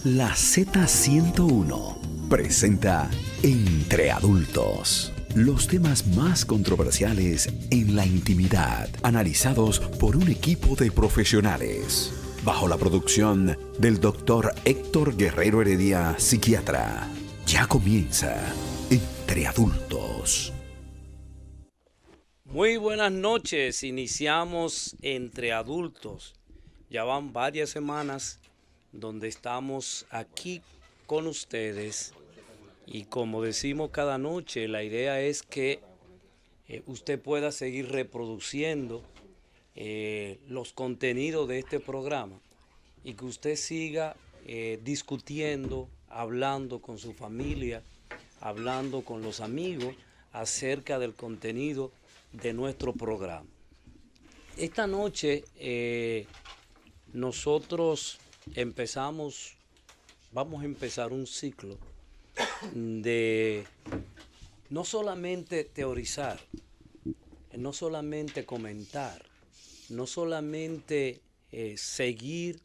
La Z101 presenta Entre Adultos. Los temas más controversiales en la intimidad, analizados por un equipo de profesionales. Bajo la producción del doctor Héctor Guerrero Heredia, psiquiatra. Ya comienza Entre Adultos. Muy buenas noches, iniciamos Entre Adultos. Ya van varias semanas donde estamos aquí con ustedes y como decimos cada noche, la idea es que usted pueda seguir reproduciendo los contenidos de este programa y que usted siga discutiendo, hablando con su familia, hablando con los amigos acerca del contenido de nuestro programa. Esta noche nosotros vamos a empezar un ciclo de no solamente teorizar, no solamente comentar, no solamente seguir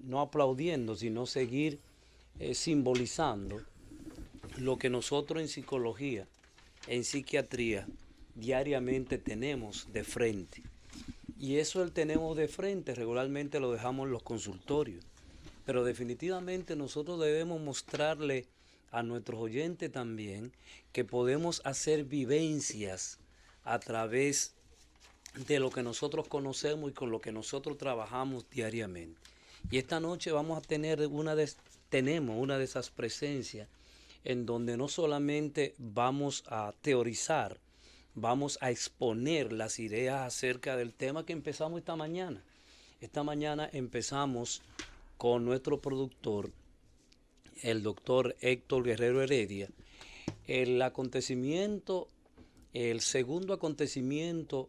no aplaudiendo, sino seguir simbolizando lo que nosotros en psicología, en psiquiatría, diariamente tenemos de frente. Y eso el tenemos de frente, regularmente lo dejamos en los consultorios. Pero definitivamente nosotros debemos mostrarle a nuestros oyentes también que podemos hacer vivencias a través de lo que nosotros conocemos y con lo que nosotros trabajamos diariamente. Y esta noche vamos a tener tenemos una de esas presencias en donde no solamente vamos a teorizar, vamos a exponer las ideas acerca del tema que empezamos esta mañana. Esta mañana empezamos con nuestro productor, el doctor Héctor Guerrero Heredia, el segundo acontecimiento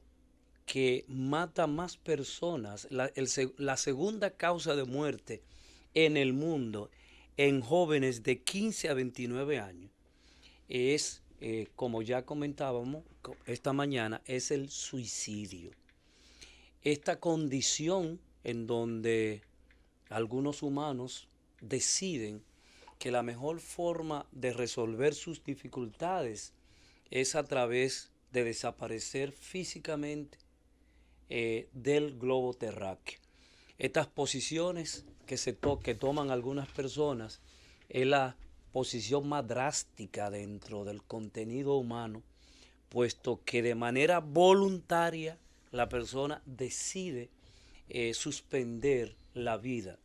que mata más personas, la segunda causa de muerte en el mundo en jóvenes de 15 a 29 años es, como ya comentábamos esta mañana, es el suicidio. Esta condición en donde algunos humanos deciden que la mejor forma de resolver sus dificultades es a través de desaparecer físicamente del globo terráqueo. Estas posiciones que toman algunas personas es la posición más drástica dentro del contenido humano, puesto que de manera voluntaria la persona decide suspender la vida.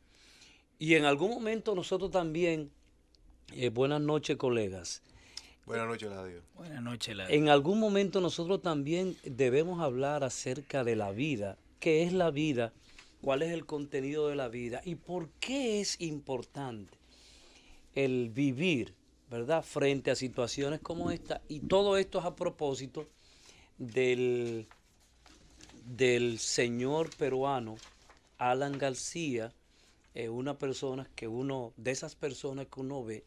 Y en algún momento nosotros también, buenas noches colegas. Buenas noches, Ladio. Buenas noches, Ladio. En algún momento nosotros también debemos hablar acerca de la vida. ¿Qué es la vida? ¿Cuál es el contenido de la vida? ¿Y por qué es importante el vivir, ¿verdad?, frente a situaciones como esta? Y todo esto es a propósito del señor peruano Alan García, una persona de esas personas que uno ve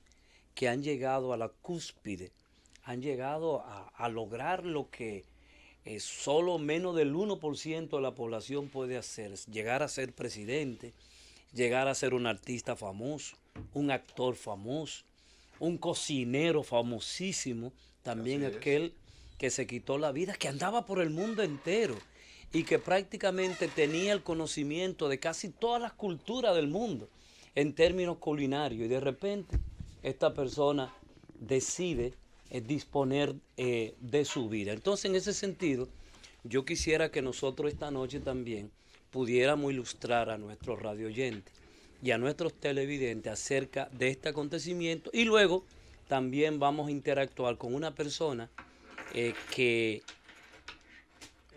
que han llegado a la cúspide, han llegado a lograr lo que solo menos del 1% de la población puede hacer, llegar a ser presidente, llegar a ser un artista famoso, un actor famoso, un cocinero famosísimo, también aquel que se quitó la vida, que andaba por el mundo entero y que prácticamente tenía el conocimiento de casi todas las culturas del mundo en términos culinarios. Y de repente esta persona decide disponer de su vida. Entonces, en ese sentido, yo quisiera que nosotros esta noche también pudiéramos ilustrar a nuestros radio oyentes y a nuestros televidentes acerca de este acontecimiento, y luego también vamos a interactuar con una persona que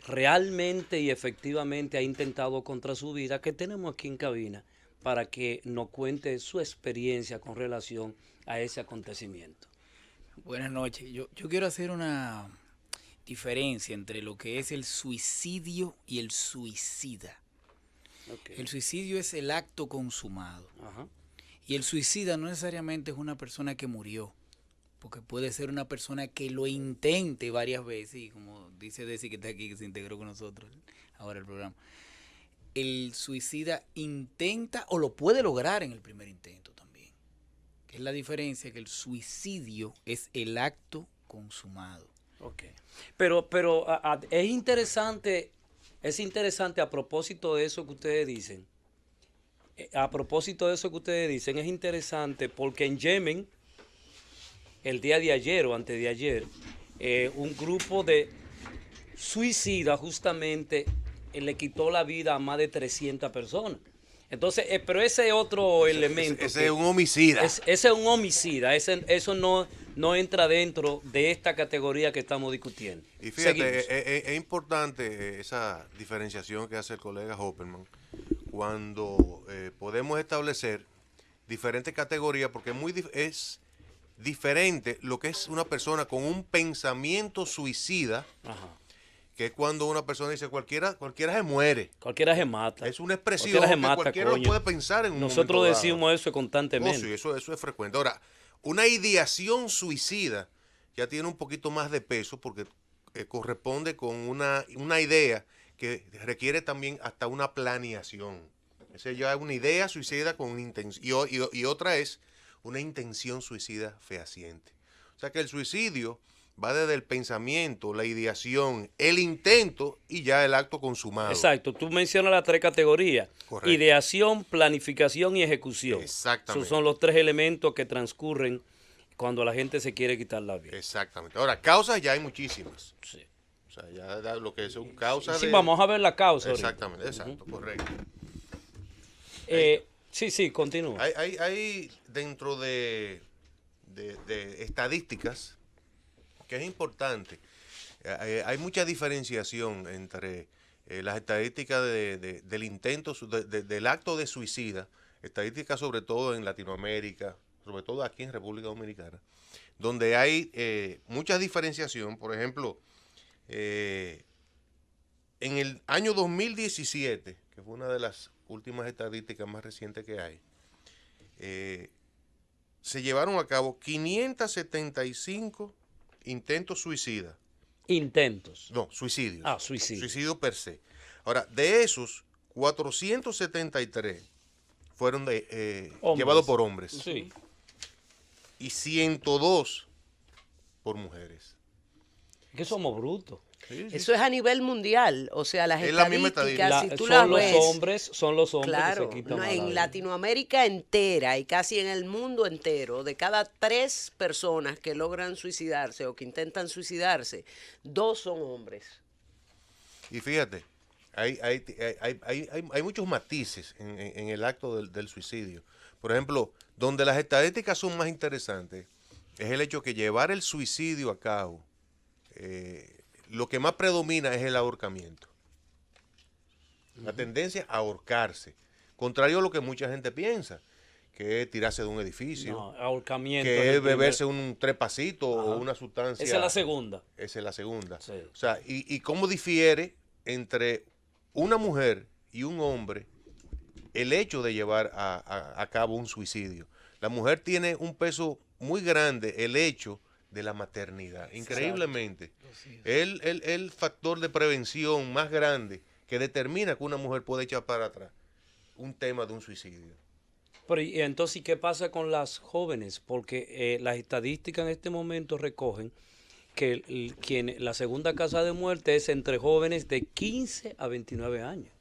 realmente y efectivamente ha intentado contra su vida, que tenemos aquí en cabina para que nos cuente su experiencia con relación a ese acontecimiento. Buenas noches. Yo quiero hacer una diferencia entre lo que es el suicidio y el suicida. Okay. El suicidio es el acto consumado. Ajá. Y el suicida no necesariamente es una persona que murió, porque puede ser una persona que lo intente varias veces, y como dice Desi, que está aquí, que se integró con nosotros ahora el programa, el suicida intenta o lo puede lograr en el primer intento también. Que es la diferencia, que el suicidio es el acto consumado. Okay. Pero es interesante a propósito de eso que ustedes dicen. A propósito de eso que ustedes dicen, es interesante porque en Yemen, el día de ayer o antes de ayer, un grupo de suicidas justamente le quitó la vida a más de 300 personas. Entonces, pero ese otro elemento. Ese es un homicida. Ese es un homicida. Eso no entra dentro de esta categoría que estamos discutiendo. Y fíjate, es importante esa diferenciación que hace el colega Hopperman cuando podemos establecer diferentes categorías, porque es diferente lo que es una persona con un pensamiento suicida. Ajá. Que es cuando una persona dice cualquiera se muere. Cualquiera se mata. Es una expresión que cualquiera lo puede pensar en un momento dado. Nosotros decimos eso constantemente. Sí, eso es frecuente. Ahora, una ideación suicida ya tiene un poquito más de peso porque corresponde con una idea que requiere también hasta una planeación. Esa ya es una idea suicida con intención y otra es una intención suicida fehaciente. O sea que el suicidio va desde el pensamiento, la ideación, el intento y ya el acto consumado. Exacto. Tú mencionas las 3 categorías. Correcto. Ideación, planificación y ejecución. Exactamente. Esos son los 3 elementos que transcurren cuando la gente se quiere quitar la vida. Exactamente. Ahora, causas ya hay muchísimas. Sí. O sea, ya lo que son causas sí, vamos a ver la causa. Exactamente, exacto, correcto. Sí, continúa. Hay dentro de estadísticas que es importante. Hay mucha diferenciación entre las estadísticas del intento, del acto de suicida, estadísticas sobre todo en Latinoamérica, sobre todo aquí en República Dominicana, donde hay mucha diferenciación. Por ejemplo, en el año 2017, que fue una de las últimas estadísticas más recientes que hay, se llevaron a cabo 575 intentos suicidas. Intentos. No, suicidios. Suicidio. Suicidio per se. Ahora, de esos, 473 fueron llevados por hombres. Sí. Y 102 por mujeres. Es que somos brutos. Sí. Eso es a nivel mundial, o sea, las estadísticas, si tú las ves, son los hombres claro, que se quitan en Latinoamérica entera y casi en el mundo entero, de cada 3 personas que logran suicidarse o que intentan suicidarse, 2 son hombres. Y fíjate, hay muchos matices en el acto del suicidio. Por ejemplo, donde las estadísticas son más interesantes es el hecho que llevar el suicidio a cabo, lo que más predomina es el ahorcamiento. La tendencia a ahorcarse. Contrario a lo que mucha gente piensa, que es tirarse de un edificio. No, ahorcamiento. Que es beberse un trepacito o una sustancia. Esa es la segunda. Esa es la segunda. Sí. O sea, y cómo difiere entre una mujer y un hombre el hecho de llevar a cabo un suicidio. La mujer tiene un peso muy grande, el hecho de la maternidad. Increíblemente. El factor de prevención más grande que determina que una mujer puede echar para atrás un tema de un suicidio. Pero y entonces, ¿qué pasa con las jóvenes? Porque las estadísticas en este momento recogen que la segunda causa de muerte es entre jóvenes de 15 a 29 años.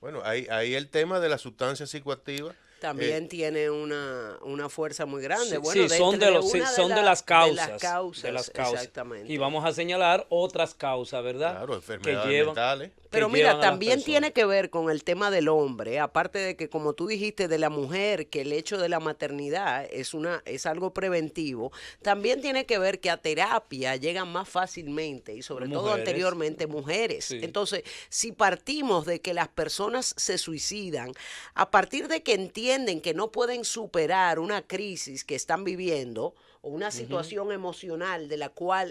Bueno, hay el tema de las sustancias psicoactivas. También tiene una fuerza muy grande. Sí, bueno, sí, son de las causas. De las causas. Exactamente. Y vamos a señalar otras causas, ¿verdad? Claro, enfermedades mentales. Pero mira, también tiene que ver con el tema del hombre, aparte de que, como tú dijiste, de la mujer, que el hecho de la maternidad es algo preventivo, también tiene que ver que a terapia llegan más fácilmente y sobre todo anteriormente mujeres. Sí. Entonces, si partimos de que las personas se suicidan, a partir de que entienden que no pueden superar una crisis que están viviendo, o una situación emocional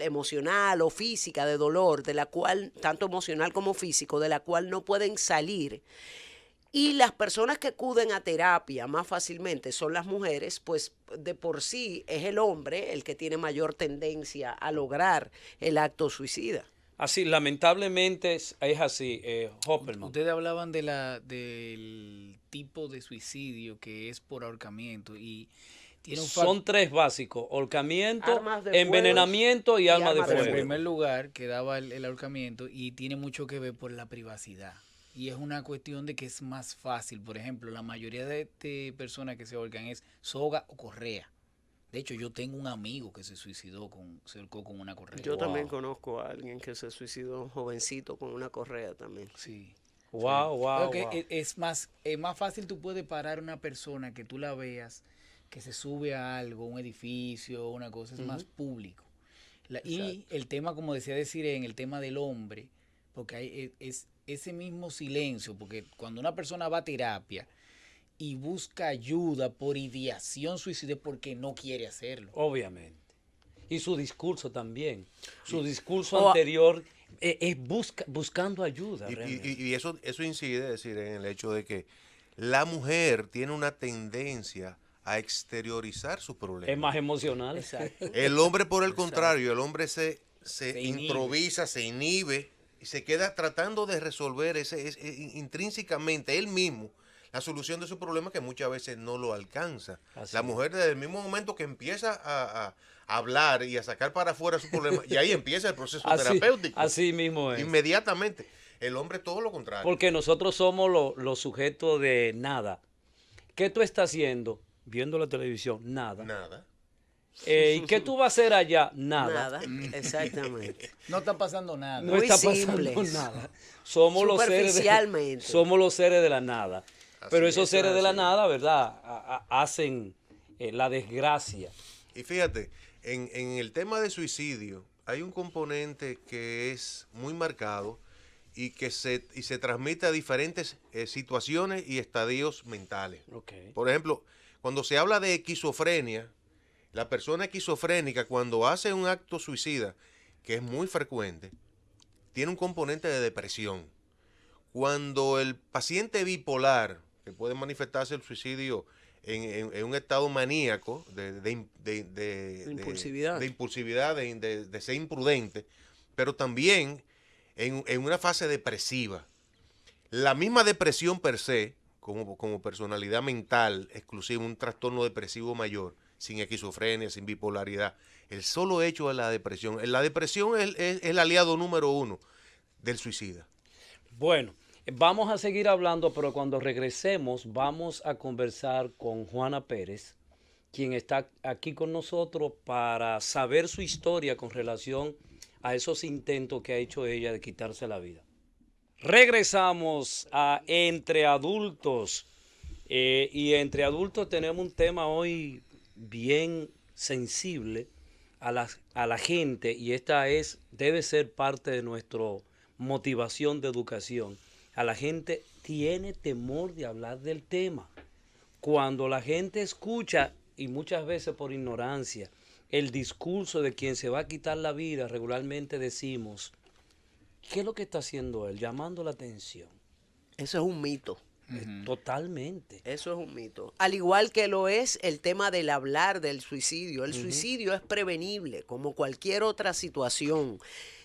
emocional o física de dolor, de la cual, tanto emocional como físico, de la cual no pueden salir. Y las personas que acuden a terapia más fácilmente son las mujeres, pues de por sí es el hombre el que tiene mayor tendencia a lograr el acto suicida. Así, lamentablemente es así, Hopperman. Ustedes hablaban del tipo de suicidio que es por ahorcamiento y tiene un Son tres básicos: ahorcamiento, Armas de envenenamiento y armas de armas de Pero en fuego. primer lugar quedaba el ahorcamiento y tiene mucho que ver por la privacidad. Y es una cuestión de que es más fácil. Por ejemplo, la mayoría de personas que se ahorcan es soga o correa. De hecho, yo tengo un amigo que se ahorcó con una correa. Yo también Wow. conozco a alguien que se suicidó, un jovencito, con una correa también. Sí. Wow, wow, Creo que wow. es más fácil tú puedes parar a una persona que tú la veas que se sube a algo, un edificio, una cosa, es más público. Y el tema, como decía Desiree, en el tema del hombre, porque es ese mismo silencio, porque cuando una persona va a terapia y busca ayuda por ideación suicida es porque no quiere hacerlo. Obviamente. Y su discurso también. Su discurso O- anterior es buscando ayuda. Y, realmente. y eso incide, decir, en el hecho de que la mujer tiene una tendencia a exteriorizar sus problemas. Es más emocional. Exacto. El hombre, por el contrario, el hombre se inhibe. improvisa, se inhibe y se queda tratando de resolver intrínsecamente él mismo la solución de su problema, que muchas veces no lo alcanza. Así La es. mujer, desde el mismo momento que empieza a hablar y a sacar para afuera su problema, y ahí empieza el proceso terapéutico. Así mismo es. Inmediatamente. El hombre todo lo contrario. Porque nosotros somos los sujetos de nada. ¿Qué tú estás haciendo? Viendo la televisión, nada. Nada. ¿Y qué tú vas a hacer allá? Nada. Nada, exactamente. No está pasando nada. No Muy está pasando simples. nada. Somos los Superficialmente. somos los seres de la nada. Pero Así esos es, seres de la así. nada, ¿verdad? Hacen la desgracia. Y fíjate, en el tema de suicidio hay un componente que es muy marcado y que se transmite a diferentes situaciones y estadios mentales. Ok. Por ejemplo, cuando se habla de esquizofrenia, la persona esquizofrénica cuando hace un acto suicida, que es muy frecuente, tiene un componente de depresión. Cuando el paciente bipolar, que puede manifestarse el suicidio en un estado maníaco de Impulsividad. de impulsividad, de ser imprudente, pero también en una fase depresiva. La misma depresión per se, como personalidad mental exclusiva, un trastorno depresivo mayor, sin esquizofrenia, sin bipolaridad, el solo hecho de la depresión es el aliado número uno del suicida. Bueno, vamos a seguir hablando, pero cuando regresemos vamos a conversar con Juana Pérez, quien está aquí con nosotros para saber su historia con relación a esos intentos que ha hecho ella de quitarse la vida. Regresamos a Entre Adultos. Y entre adultos tenemos un tema hoy bien sensible a la gente, y esta debe ser parte de nuestra motivación de educación. A la gente tiene temor de hablar del tema. Cuando la gente escucha, y muchas veces por ignorancia, el discurso de quien se va a quitar la vida, regularmente decimos, ¿qué es lo que está haciendo él? Llamando la atención. Eso es un mito. Totalmente. Eso es un mito. Al igual que lo es el tema del hablar del suicidio. El suicidio es prevenible, como cualquier otra situación.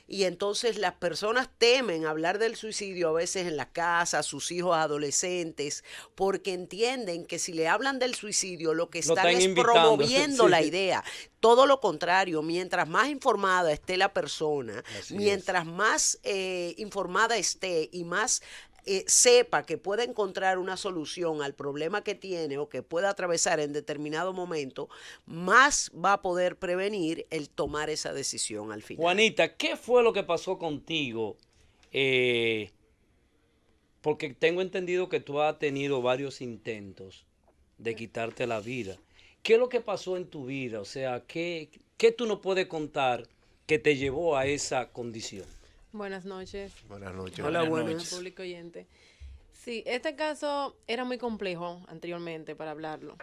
Y entonces las personas temen hablar del suicidio a veces en la casa, sus hijos adolescentes, porque entienden que si le hablan del suicidio lo que Lo están están es invitando, promoviendo sí. la idea. Todo lo contrario, mientras más informada esté la persona, Así mientras más informada esté y más sepa que puede encontrar una solución al problema que tiene o que pueda atravesar en determinado momento, más va a poder prevenir el tomar esa decisión al final. Juanita, ¿qué fue lo que pasó contigo? Porque tengo entendido que tú has tenido varios intentos de quitarte la vida. ¿Qué es lo que pasó en tu vida? O sea, ¿qué tú nos puedes contar que te llevó a esa condición? Buenas noches. Buenas noches. Hola, Buenas buenas. Al público oyente. Sí, este caso era muy complejo anteriormente para hablarlo.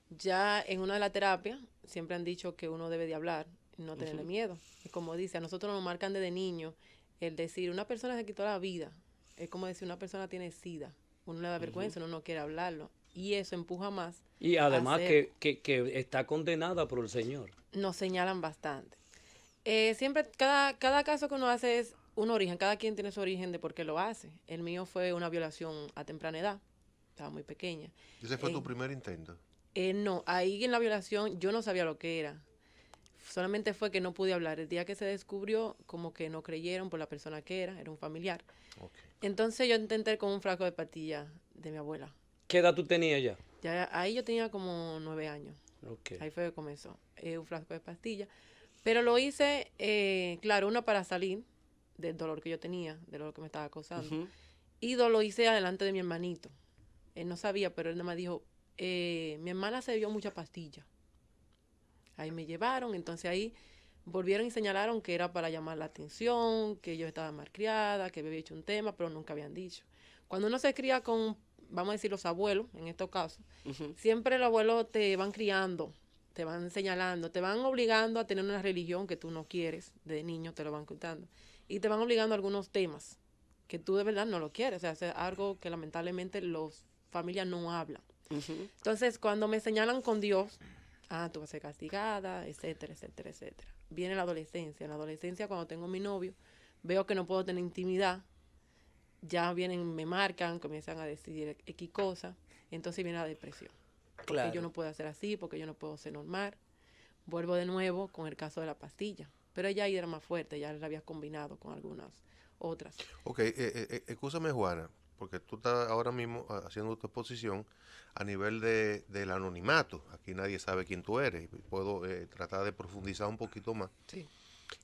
Ya en una de las terapias siempre han dicho que uno debe de hablar, no tenerle miedo. Y como dice, a nosotros nos marcan desde niño el decir, una persona se quitó la vida. Es como decir, una persona tiene SIDA. Uno le da vergüenza, uno no quiere hablarlo. Y eso empuja más. Y además a hacer- que está condenada por el Señor. Nos señalan bastante. Siempre, cada caso que uno hace es un origen, cada quien tiene su origen de por qué lo hace. El mío fue una violación a temprana edad, estaba muy pequeña. ¿Ese fue tu primer intento? No, ahí en la violación yo no sabía lo que era. Solamente fue que no pude hablar. El día que se descubrió, como que no creyeron por la persona que era un familiar. Okay. Entonces yo intenté con un frasco de pastillas de mi abuela. ¿Qué edad tú tenías ya? Ya ahí yo tenía como 9 años. Okay. Ahí fue que comenzó. Un frasco de pastillas. Pero lo hice, claro, una para salir del dolor que yo tenía, del dolor que me estaba acosando. Y lo hice adelante de mi hermanito. Él no sabía, pero él nada más dijo, mi hermana se dio mucha pastilla. Ahí me llevaron, entonces ahí volvieron y señalaron que era para llamar la atención, que yo estaba malcriada, que había hecho un tema, pero nunca habían dicho. Cuando uno se cría con, vamos a decir, los abuelos, en estos casos, siempre los abuelos te van criando, te van señalando, te van obligando a tener una religión que tú no quieres, de niño te lo van contando, y te van obligando a algunos temas que tú de verdad no lo quieres, o sea, es algo que lamentablemente los familias no hablan. Entonces, cuando me señalan con Dios, tú vas a ser castigada, etcétera, etcétera, etcétera. Viene la adolescencia. En la adolescencia, cuando tengo mi novio, veo que no puedo tener intimidad. Ya vienen, me marcan, comienzan a decir X cosas. Entonces viene la depresión. Porque yo no puedo hacer así, porque yo no puedo ser normal. Vuelvo de nuevo con el caso de la pastilla. Pero ella ahí era más fuerte, ya la había combinado con algunas otras. Ok, escúchame, Juana, porque tú estás ahora mismo haciendo tu exposición a nivel del anonimato. Aquí nadie sabe quién tú eres. Puedo tratar de profundizar un poquito más. Sí.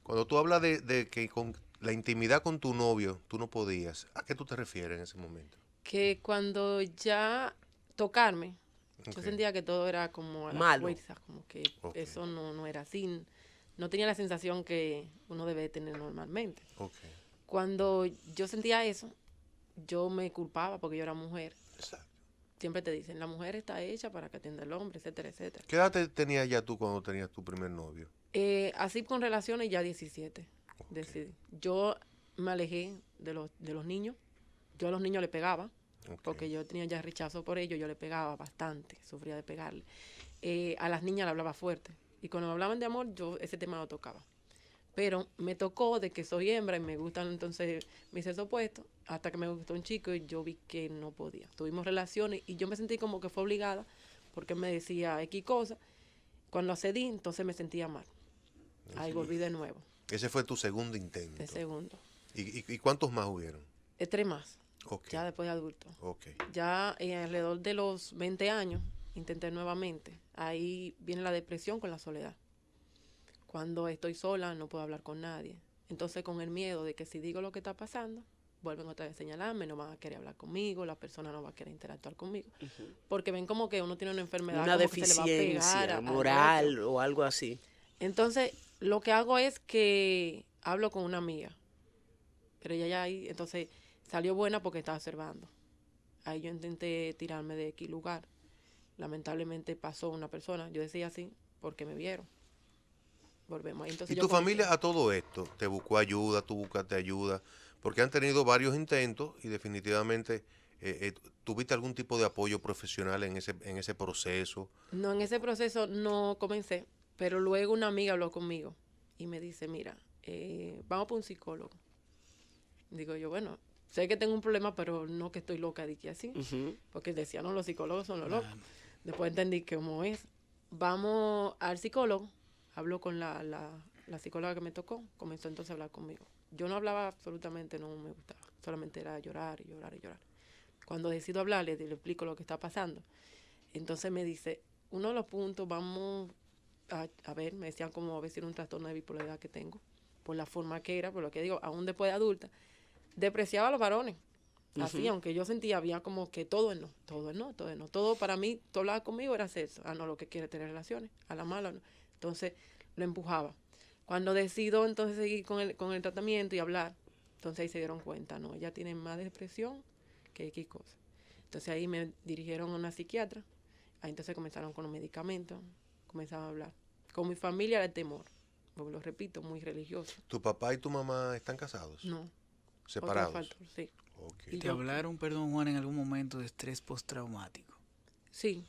Cuando tú hablas de que con la intimidad con tu novio tú no podías, ¿a qué tú te refieres en ese momento? Que cuando ya tocarme, yo sentía que todo era como a la fuerza, como que eso no era así. No tenía la sensación que uno debe tener normalmente. Cuando yo sentía eso, yo me culpaba porque yo era mujer. Exacto. Siempre te dicen, la mujer está hecha para que atienda al hombre, etcétera, etcétera. ¿Qué edad tenías ya tú cuando tenías tu primer novio? Así con relaciones ya 17. Decidí. Yo me alejé de los niños. Yo a los niños le pegaba, porque yo tenía ya rechazo por ellos. Yo le pegaba bastante, sufría de pegarle. A las niñas le hablaba fuerte. Y cuando me hablaban de amor, yo ese tema lo tocaba. Pero me tocó de que soy hembra y me gustan entonces mis sexos opuestos, hasta que me gustó un chico y yo vi que no podía. Tuvimos relaciones y yo me sentí como que fue obligada, porque él me decía X cosa. Cuando accedí, entonces me sentía mal. Ahí volví de nuevo. Ese fue tu segundo intento. El segundo. ¿Y cuántos más hubieron? 3 más. Ya después de adulto. Ya alrededor de los 20 años intenté nuevamente. Ahí viene la depresión con la soledad. Cuando estoy sola no puedo hablar con nadie. Entonces con el miedo de que si digo lo que está pasando, vuelven otra vez a señalarme, no van a querer hablar conmigo, la persona no va a querer interactuar conmigo. Porque ven como que uno tiene una enfermedad, una como deficiencia que se le va a pegar moral o algo así. Entonces lo que hago es que hablo con una amiga. Pero ella ya ahí, entonces salió buena porque estaba observando. Ahí yo intenté tirarme de X lugar. Lamentablemente pasó una persona, yo decía así, porque me vieron. Volvemos ahí. Entonces, ¿Y tu familia a todo esto te buscó ayuda, tú buscaste ayuda? Porque han tenido varios intentos y definitivamente ¿tuviste algún tipo de apoyo profesional en ese proceso? No, en ese proceso no comencé, pero luego una amiga habló conmigo y me dice, mira, vamos para un psicólogo. Digo yo, bueno, sé que tengo un problema, pero no que estoy loca, dije así, porque decían, no, los psicólogos son los locos. Después entendí que cómo es. Vamos al psicólogo. Habló con la psicóloga que me tocó, comenzó entonces a hablar conmigo. Yo no hablaba absolutamente, no me gustaba, solamente era llorar y llorar y llorar. Cuando decido hablarle, le explico lo que está pasando. Entonces me dice, uno de los puntos, vamos a ver, me decían como a ver si era un trastorno de bipolaridad que tengo, por la forma que era, por lo que digo, aún después de adulta, despreciaba a los varones. Así, aunque yo sentía, había como que todo es no, todo es no, todo es no. Todo para mí, todo hablaba conmigo era sexo. No, lo que quiere tener relaciones, a la mala no. Entonces lo empujaba. Cuando decido entonces seguir con el tratamiento y hablar, entonces ahí se dieron cuenta, no, ella tiene más depresión que X cosa. Entonces ahí me dirigieron a una psiquiatra, ahí entonces comenzaron con los medicamentos, comenzaron a hablar. Con mi familia era el temor, porque lo repito, muy religioso. ¿Tu papá y tu mamá están casados? No. ¿Separados? Factor, sí. Okay. ¿Te hablaron, perdón Juan, en algún momento de estrés postraumático? Sí.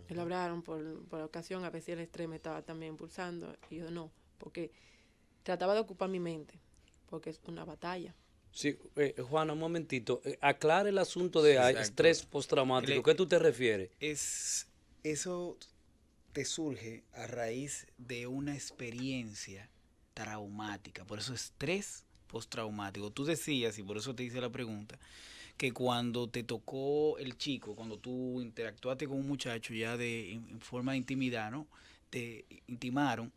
Me lo hablaron por la ocasión, a veces el estrés me estaba también impulsando, y yo no, porque trataba de ocupar mi mente, porque es una batalla. Sí, Juana, un momentito. Aclara el asunto de Exacto. estrés postraumático. ¿Qué tú te refieres? Eso te surge a raíz de una experiencia traumática. Por eso estrés postraumático. Tú decías, y por eso te hice la pregunta, que cuando te tocó el chico, cuando tú interactuaste con un muchacho ya en forma de intimidad, ¿no? Te intimaron,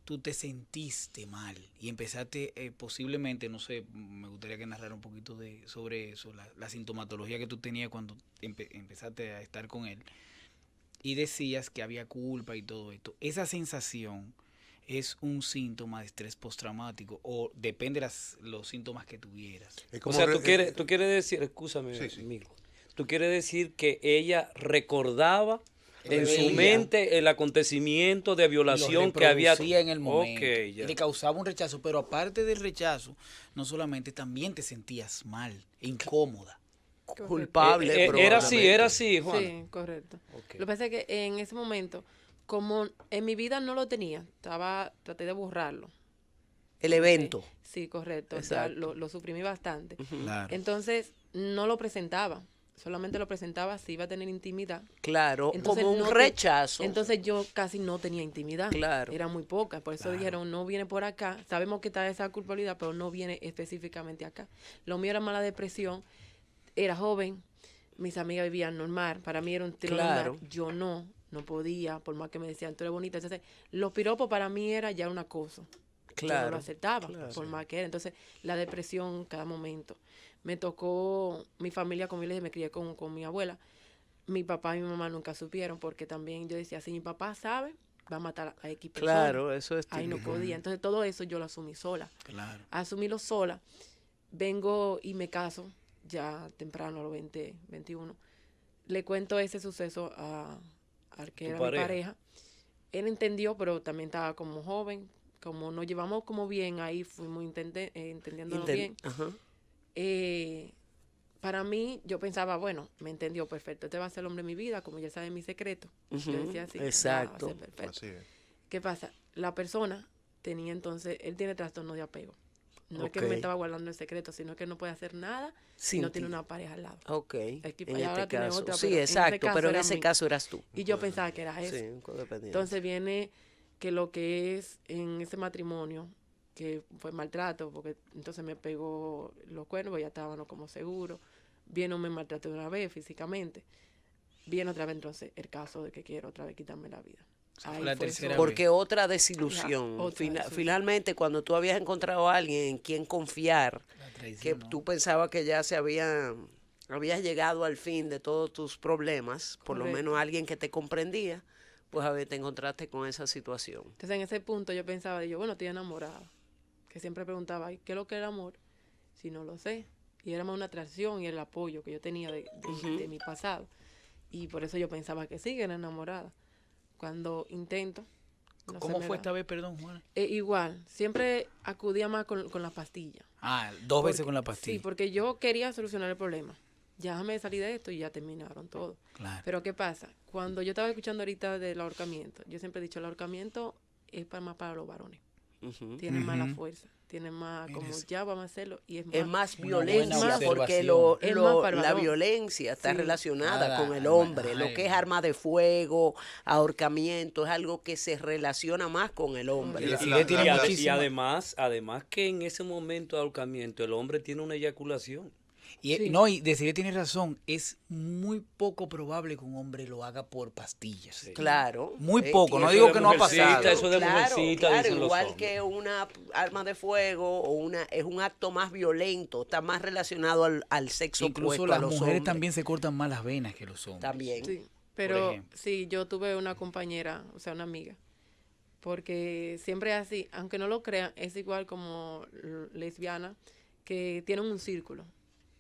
tú te sentiste mal y empezaste posiblemente, no sé, me gustaría que narrara un poquito sobre eso, la sintomatología que tú tenías cuando empezaste a estar con él, y decías que había culpa y todo esto. Esa sensación es un síntoma de estrés postraumático, o depende de los síntomas que tuvieras. O sea, tú quieres decir, escúchame, Milo, tú quieres decir que ella recordaba en su mente el acontecimiento de violación que había en el momento. Okay, ya. Y le causaba un rechazo, pero aparte del rechazo, no solamente, también te sentías mal, incómoda. Culpable. Era así, Juan. Sí, correcto. Okay. Lo que pasa es que en ese momento, como en mi vida no lo tenía, traté de borrarlo. El evento. Sí, correcto. O sea, Exacto. lo suprimí bastante. Claro. Entonces, no lo presentaba. Solamente lo presentaba si iba a tener intimidad. Claro, Entonces, como un rechazo. Entonces yo casi no tenía intimidad. Claro. Era muy poca. Por eso dijeron, no viene por acá. Sabemos que está esa culpabilidad, pero no viene específicamente acá. Lo mío era mala depresión. Era joven. Mis amigas vivían normal. Para mí era un estilo Claro. normal. Yo no podía, por más que me decían, tú eres bonita. Entonces, los piropos para mí era ya un acoso. Yo no Claro. lo aceptaba, Claro. por más que era. Entonces, la depresión cada momento. Me tocó mi familia, como yo les dije, me crié con mi abuela. Mi papá y mi mamá nunca supieron, porque también yo decía, si mi papá sabe, va a matar a X personas. Claro, eso es Ahí no típico. podía. Entonces, todo eso yo lo asumí sola. Claro. Asumílo sola. Vengo y me caso, ya temprano, a los 20, 21. Le cuento ese suceso al que ¿Tu era pareja? mi pareja. Él entendió, pero también estaba como joven. Como nos llevamos como bien, ahí fuimos entendiéndonos bien. Ajá. Para mí, yo pensaba, bueno, me entendió perfecto. Este va a ser el hombre de mi vida, como ya sabe mi secreto. Ujú, Yo decía así. exacto. Va a ser perfecto. Así es. ¿Qué pasa? La persona tenía entonces, él tiene trastorno de apego. No es que Ok. me estaba guardando el secreto, sino que no puede hacer nada si Sin no tiene ti. una pareja al lado. Ok, Es que en y ahora este tiene caso. otra, Sí, pero en ese exacto, caso pero en era ese mí. caso eras tú. Y yo pensaba que era eso. Sí, un codependiente. Entonces viene que lo que es en ese matrimonio, que fue maltrato, porque entonces me pegó los cuernos, ya estábamos como seguros. Viene me maltrató de una vez físicamente. Viene otra vez entonces el caso de que quiero otra vez quitarme la vida. Fue Ahí la fue tercera eso. Porque otra desilusión. Ya, otra desilusión. Finalmente, cuando tú habías encontrado a alguien en quien confiar, La que traición, ¿no? tú pensabas que ya habías llegado al fin de todos tus problemas, por lo Correcto. menos alguien que te comprendía, pues a ver, te encontraste con esa situación. Entonces en ese punto yo pensaba, bueno, estoy enamorada. Que siempre preguntaba, "Ay, ¿qué es lo que es el amor? Si no lo sé. Y era más una atracción y el apoyo que yo tenía de mi pasado. Y por eso yo pensaba que sí, que era enamorada. Cuando intento... no se ¿Cómo me fue da. esta vez, perdón, Juana? Igual, siempre acudía más con las pastillas. Dos veces Porque- con la pastilla. Sí, porque yo quería solucionar el problema. Ya me salí de esto y ya terminaron todo. Claro. Pero ¿qué pasa? Cuando yo estaba escuchando ahorita del ahorcamiento, yo siempre he dicho, el ahorcamiento es más para los varones. Ujú. Tiene más la Ujú. fuerza, tiene más Mira como eso. ya vamos a hacerlo y Es más Una buena violencia porque observación. Es más para el la varón. violencia está Sí. relacionada Cada con el arma- hombre. Lo ay, que es no. arma de fuego, ahorcamiento, es algo que se relaciona más con el hombre. Y La- Desiree tiene Y muchísima- además que en ese momento de ahorcamiento el hombre tiene una eyaculación. Y, Sí. no, y Desiree tiene razón, es muy poco probable que un hombre lo haga por pastillas. Claro. Muy poco, no y digo eso que de no ha mujercita, pasado. eso de Claro, mujercita, claro, dicen los igual hombres. que una arma de fuego o es un acto más violento, está más relacionado al sexo Incluso opuesto, a las los mujeres hombres. también se cortan más las venas que los hombres. También. Sí, pero ejemplo. sí, yo tuve una compañera, o sea, una amiga, porque siempre es así, aunque no lo crean, es igual como lesbiana, que tienen un círculo.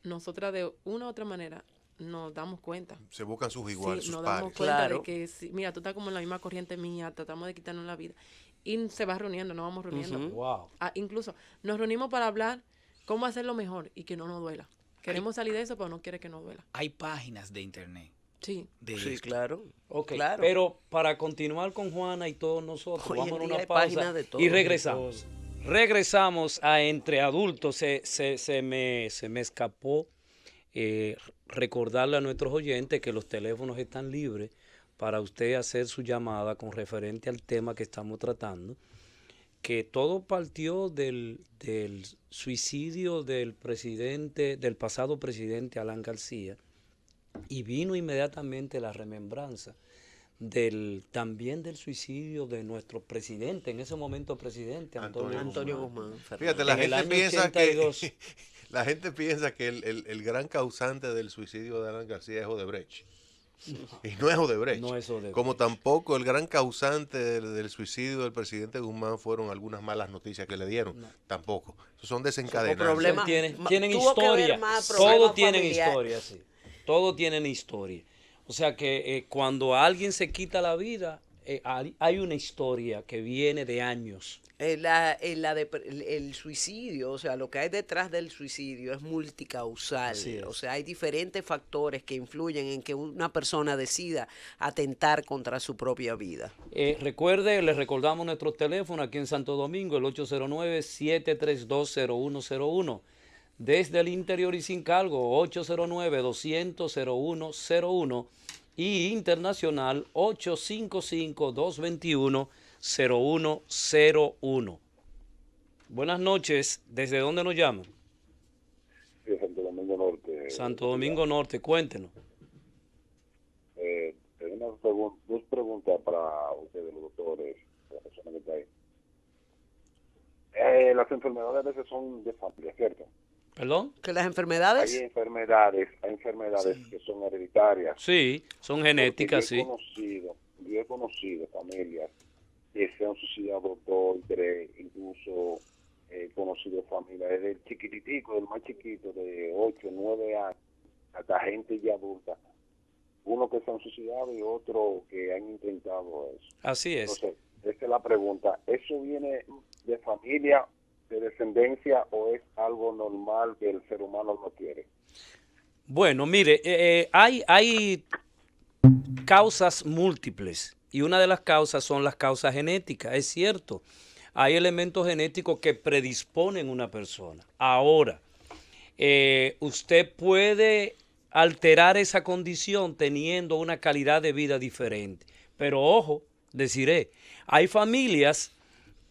Nosotras de una u otra manera nos damos cuenta. Se buscan sus iguales, Sí, sus nos damos pares. cuenta Claro. de que, mira, tú estás como en la misma corriente mía, tratamos de quitarnos la vida. Y se va reuniendo, nos vamos reuniendo. Ujú. Wow. Incluso nos reunimos para hablar cómo hacerlo mejor y que no nos duela. Queremos salir de eso, pero no quiere que nos duela. Hay páginas de internet Sí. de Sí, esto. claro. Ok, Claro. pero para continuar con Juana y todos nosotros, Hoy en vamos a día una hay pausa páginas de todo. y regresamos. Regresamos a Entre Adultos. Se me escapó recordarle a nuestros oyentes que los teléfonos están libres para usted hacer su llamada con referente al tema que estamos tratando, que todo partió del suicidio del pasado presidente Alan García, y vino inmediatamente la remembranza también del suicidio de nuestro presidente, en ese momento presidente, Antonio Guzmán. Fíjate, la gente piensa que el gran causante del suicidio de Alan García es Odebrecht. Y no es Odebrecht. No es Odebrecht. Como tampoco el gran causante del suicidio del presidente Guzmán fueron algunas malas noticias que le dieron. No. Tampoco. Esos son desencadenantes. Tienen historia. Todo tienen historia, sí. Todo tienen historia. O sea que cuando alguien se quita la vida, hay una historia que viene de años. El suicidio, o sea, lo que hay detrás del suicidio es multicausal. O sea, hay diferentes factores que influyen en que una persona decida atentar contra su propia vida. Recuerde, les recordamos nuestro teléfono aquí en Santo Domingo, el 809-732-0101. Desde el interior y sin cargo, 809-200-0101. Y internacional, 855-221-0101. Buenas noches. ¿Desde dónde nos llaman? Sí, Santo Domingo Norte. Santo Domingo Norte, cuéntenos. Dos preguntas para ustedes, los doctores, la persona que está ahí. Las enfermedades a veces son de familia, ¿cierto? ¿Perdón? ¿Que las enfermedades? Hay enfermedades sí, que son hereditarias. Sí, son genéticas, yo he conocido familias que se han suicidado 2 y 3, incluso he conocido familias desde el chiquititico, del más chiquito, de 8, 9 años, hasta gente ya adulta. Uno que se han suicidado y otro que han intentado eso. Así es. Entonces, esa es la pregunta. ¿Eso viene de familia, de descendencia, o es algo normal que el ser humano lo quiere? Bueno, mire, hay causas múltiples, y una de las causas son las causas genéticas, es cierto. Hay elementos genéticos que predisponen a una persona. Ahora, usted puede alterar esa condición teniendo una calidad de vida diferente. Pero ojo, deciré, hay familias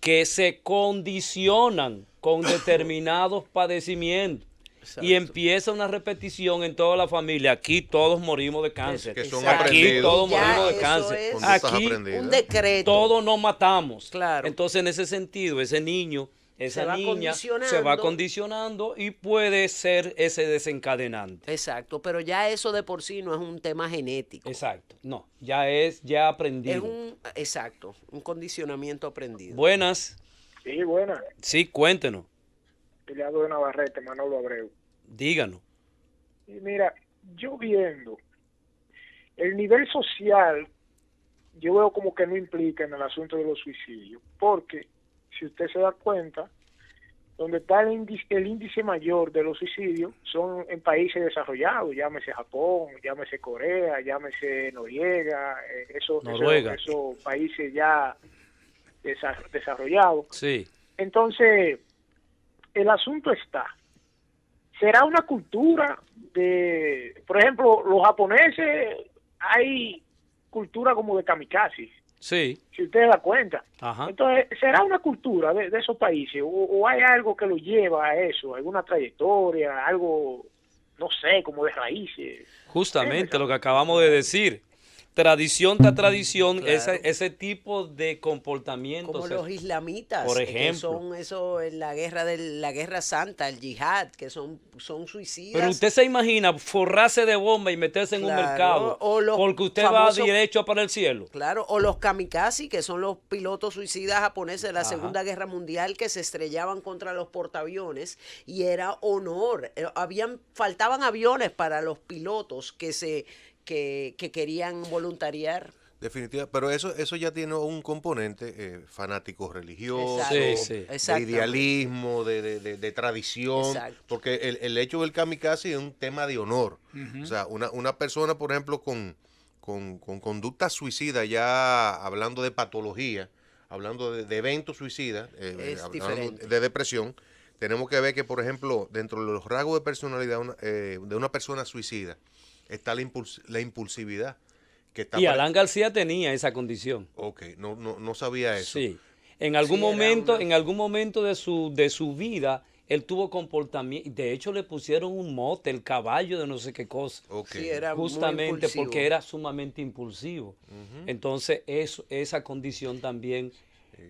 que se condicionan con determinados padecimientos. Exacto. Y empieza una repetición en toda la familia. Aquí todos morimos de cáncer. Que son aquí todos morimos de cáncer. Aquí un decreto. Todos nos matamos. Claro. Entonces, en ese sentido, ese niño, esa niña se va condicionando y puede ser ese desencadenante. Exacto, pero ya eso de por sí no es un tema genético. Exacto, no, ya aprendido. Es un condicionamiento aprendido. Buenas. Sí, buenas. Sí, cuéntenos. Afiliado de Navarrete, Manolo Abreu. Díganos. Y mira, yo viendo el nivel social, yo veo como que no implica en el asunto de los suicidios, porque si usted se da cuenta, donde está el índice mayor de los suicidios son en países desarrollados, llámese Japón, llámese Corea, llámese Noruega, esos países ya desarrollados. Sí. Entonces, el asunto está, ¿será una cultura de, por ejemplo, los japoneses, hay cultura como de kamikaze? Sí. Si usted da cuenta. Ajá. Entonces, ¿será una cultura de esos países? ¿O hay algo que lo lleva a eso? ¿Alguna trayectoria? Algo, no sé, como de raíces? Justamente lo que acabamos de decir. Tradición tras tradición, Claro. ese tipo de comportamientos. Como los islamitas, por ejemplo. que son eso en la guerra santa, el yihad, que son suicidas. Pero usted se imagina forrarse de bomba y meterse en un mercado porque usted va derecho para el cielo. Claro, o los kamikaze, que son los pilotos suicidas japoneses de la Segunda Guerra Mundial que se estrellaban contra los portaaviones y era honor. Faltaban aviones para los pilotos que querían voluntariar. Definitivamente, pero eso ya tiene un componente fanático religioso, sí. De idealismo, de tradición. Exacto. Porque el hecho del kamikaze es un tema de honor. O sea, una persona, por ejemplo, con conducta suicida, ya hablando de patología, hablando de eventos suicidas, Es hablando diferente. de depresión, tenemos que ver que, por ejemplo, dentro de los rasgos de personalidad de una persona suicida está la impulsividad. Que está Y Alan García tenía esa condición. Ok, no sabía eso. Sí. En algún Sí, era momento, una- en algún momento de su vida, él tuvo comportamiento. De hecho, le pusieron un mote, el caballo de no sé qué cosa. Ok. Sí, era muy Justamente impulsivo. porque era sumamente impulsivo. Entonces, esa condición también,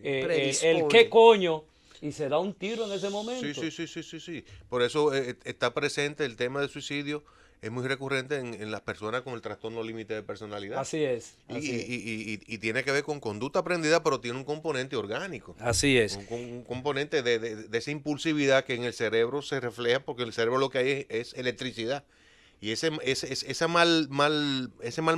Predispone. el qué coño, y se da un tiro en ese momento. Sí. Por eso está presente el tema del suicidio, es muy recurrente en las personas con el trastorno límite de personalidad. Así es. Y tiene que ver con conducta aprendida, pero tiene un componente orgánico. Así es. Un componente de esa impulsividad que en el cerebro se refleja, porque el cerebro lo que hay es electricidad. Y ese mal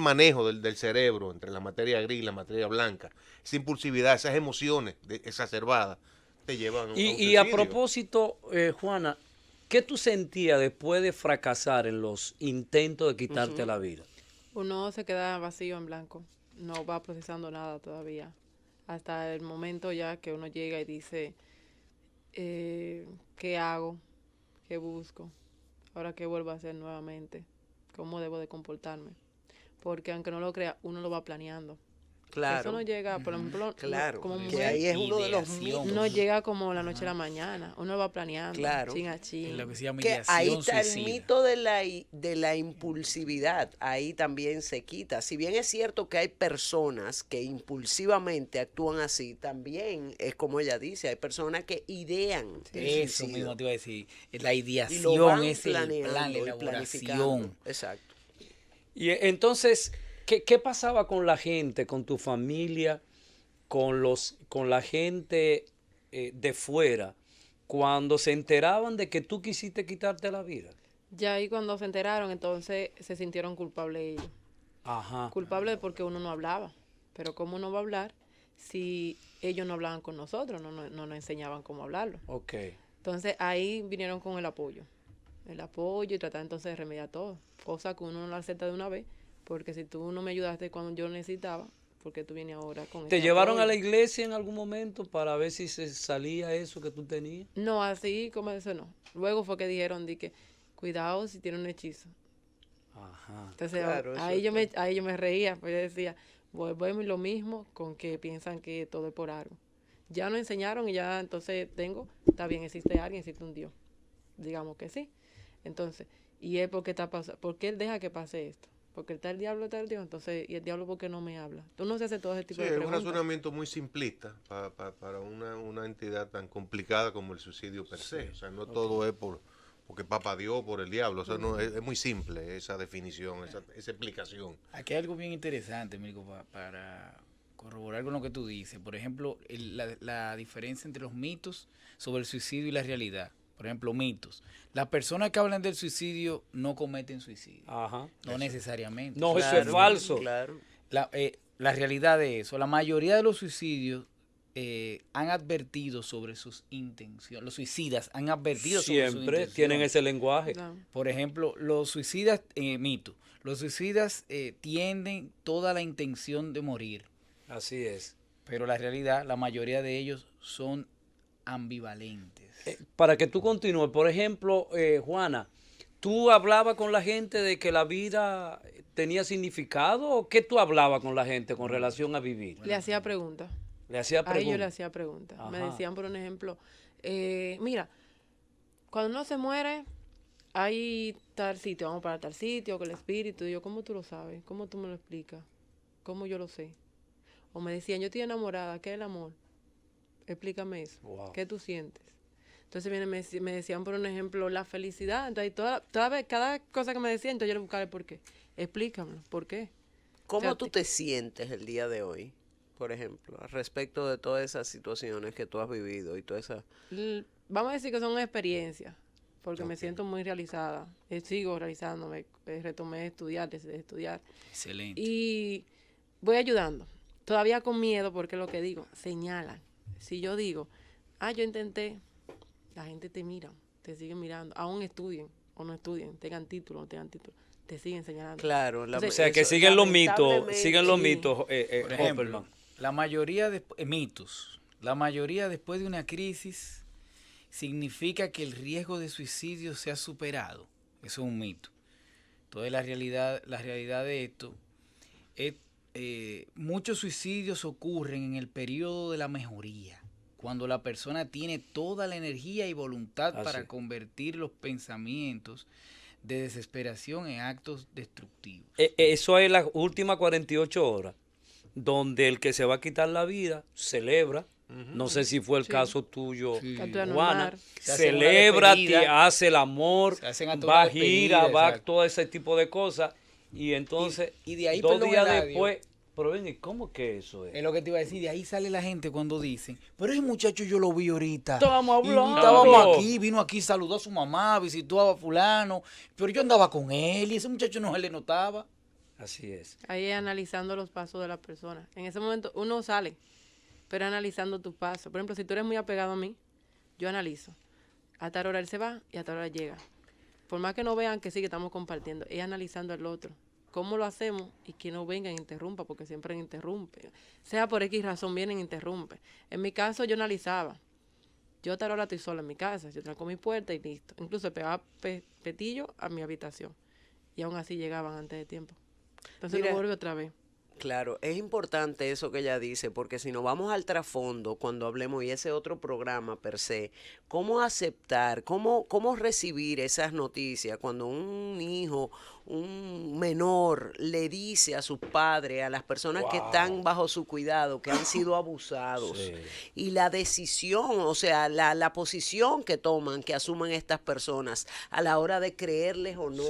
manejo del cerebro entre la materia gris y la materia blanca, esa impulsividad, esas emociones exacerbadas, te llevan a un Y suicidio. a propósito, Juana, ¿qué tú sentías después de fracasar en los intentos de quitarte la vida? Uno se queda vacío en blanco, no va procesando nada todavía. Hasta el momento ya que uno llega y dice, ¿qué hago? ¿Qué busco? ¿Ahora qué vuelvo a hacer nuevamente? ¿Cómo debo de comportarme? Porque aunque no lo crea, uno lo va planeando. Claro. Eso no llega, por ejemplo, Claro, como que mujer, ahí es uno de los Ideación. mitos. no llega como la noche a la mañana. Uno va planeando, Claro. chin a Es chin. lo que se llama Que ideación ahí está el suicida. mito de la impulsividad, ahí también se quita. Si bien es cierto que hay personas que impulsivamente actúan así, también es como ella dice, hay personas que idean el Eso suicidio mismo te iba a decir. La y lo ideación van es el plan, la planeando y planificando. elaboración. Exacto. Y entonces, ¿qué pasaba con la gente, con tu familia, con la gente de fuera, cuando se enteraban de que tú quisiste quitarte la vida? Ya ahí cuando se enteraron, entonces se sintieron culpables ellos. Ajá. Culpables porque uno no hablaba. Pero ¿cómo uno va a hablar si ellos no hablaban con nosotros, no nos enseñaban cómo hablarlo? Ok. Entonces ahí vinieron con el apoyo. El apoyo y tratar entonces de remediar todo. Cosa que uno no lo acepta de una vez, porque si tú no me ayudaste cuando yo lo necesitaba, ¿por qué tú vienes ahora con ¿Te este llevaron a apoyo? la iglesia en algún momento para ver si se salía eso que tú tenías? No, así como eso no. Luego fue que dijeron, di que, cuidado si tiene un hechizo. Ajá. Entonces Claro, eso ahí yo me reía, pues yo decía, volvemos lo mismo con que piensan que todo es por algo. Ya nos enseñaron y ya entonces está bien, existe alguien, existe un Dios. Digamos que sí. Entonces, y es porque está pasando, porque él deja que pase esto. Porque está el diablo, está el Dios, entonces, ¿y el diablo por qué no me habla? Tú no se hace todo ese tipo Sí, de es un preguntas. razonamiento muy simplista para una entidad tan complicada como el suicidio per se. O sea, no todo es porque papá Dios, por el diablo. O sea, no, es muy simple esa definición, esa explicación. Aquí hay algo bien interesante, Mirko, para corroborar con lo que tú dices. Por ejemplo, la diferencia entre los mitos sobre el suicidio y la realidad. Por ejemplo, mitos. Las personas que hablan del suicidio no cometen suicidio. Ajá. No necesariamente. No, eso es Claro, falso. Claro. La realidad de eso, la mayoría de los suicidios han advertido sobre sus intenciones. Los suicidas han advertido sobre sus Siempre intenciones. tienen ese lenguaje. No. Por ejemplo, los suicidas, mito, los suicidas tienden toda la intención de morir, Así es. pero la realidad, la mayoría de ellos son ambivalentes. Para que tú continúes, por ejemplo, Juana, ¿tú hablabas con la gente de que la vida tenía significado o qué tú hablabas con la gente con relación a vivir? Le hacía preguntas. Le hacía A ellos le preguntas. hacía preguntas. Me Ajá. decían, por un ejemplo, mira, cuando uno se muere, hay tal sitio, vamos para tal sitio, con el espíritu. Y yo, ¿cómo tú lo sabes? ¿Cómo tú me lo explicas? ¿Cómo yo lo sé? O me decían, yo estoy enamorada, ¿qué es el amor? Explícame eso. Wow. ¿Qué tú sientes? Entonces me decían, por un ejemplo, la felicidad. Entonces, cada cosa que me decían, entonces yo le buscaba el por qué. Explícamelo, ¿por qué? ¿Cómo O sea, tú te sientes el día de hoy, por ejemplo, respecto de todas esas situaciones que tú has vivido y todas esas... Vamos a decir que son experiencias, porque me siento muy realizada. Sigo realizándome, retomé estudiar, decidí estudiar. Excelente. Y voy ayudando. Todavía con miedo, porque es lo que digo, señalan. Si yo digo, yo intenté, la gente te mira, te siguen mirando, aún estudien o no estudien, tengan título o no tengan título, te siguen señalando. Claro, O sea, que siguen los mitos, lamentablemente, siguen los sí. mitos, Por ejemplo, Hopperman. La mayoría de mitos. La mayoría después de una crisis significa que el riesgo de suicidio se ha superado. Eso es un mito. Entonces la realidad de esto es muchos suicidios ocurren en el periodo de la mejoría, cuando la persona tiene toda la energía y voluntad para convertir los pensamientos de desesperación en actos destructivos. Eso es las últimas 48 horas, donde el que se va a quitar la vida celebra. No sé si fue el caso tuyo, Juana. Celebra, hace el amor, va a gira, va a todo ese tipo de cosas. Y entonces, y de ahí, 2 días después, pero ven, ¿cómo que eso es? Es lo que te iba a decir, de ahí sale la gente cuando dicen, pero ese muchacho yo lo vi ahorita. Estábamos hablando. Estábamos aquí, vino aquí, saludó a su mamá, visitó a fulano, pero yo andaba con él y ese muchacho no se le notaba. Así es. Ahí es analizando los pasos de la persona. En ese momento uno sale, pero analizando tus pasos. Por ejemplo, si tú eres muy apegado a mí, yo analizo. A tal hora él se va y a tal hora llega. Por más que no vean que sí, que estamos compartiendo, es analizando al otro. ¿Cómo lo hacemos? Y que no vengan e interrumpa, porque siempre interrumpe. Sea por X razón, vienen e interrumpe. En mi caso, yo analizaba. Yo a tal hora estoy sola en mi casa. Yo tranco mi puerta y listo. Incluso pegaba petillo a mi habitación. Y aún así llegaban antes de tiempo. Entonces lo vuelvo otra vez. Claro, es importante eso que ella dice, porque si nos vamos al trasfondo, cuando hablemos, y ese otro programa per se, ¿cómo aceptar, cómo recibir esas noticias cuando un hijo, un menor, le dice a sus padres, a las personas que están bajo su cuidado, que han sido abusados, y la decisión, o sea, la posición que toman, que asumen estas personas a la hora de creerles o no?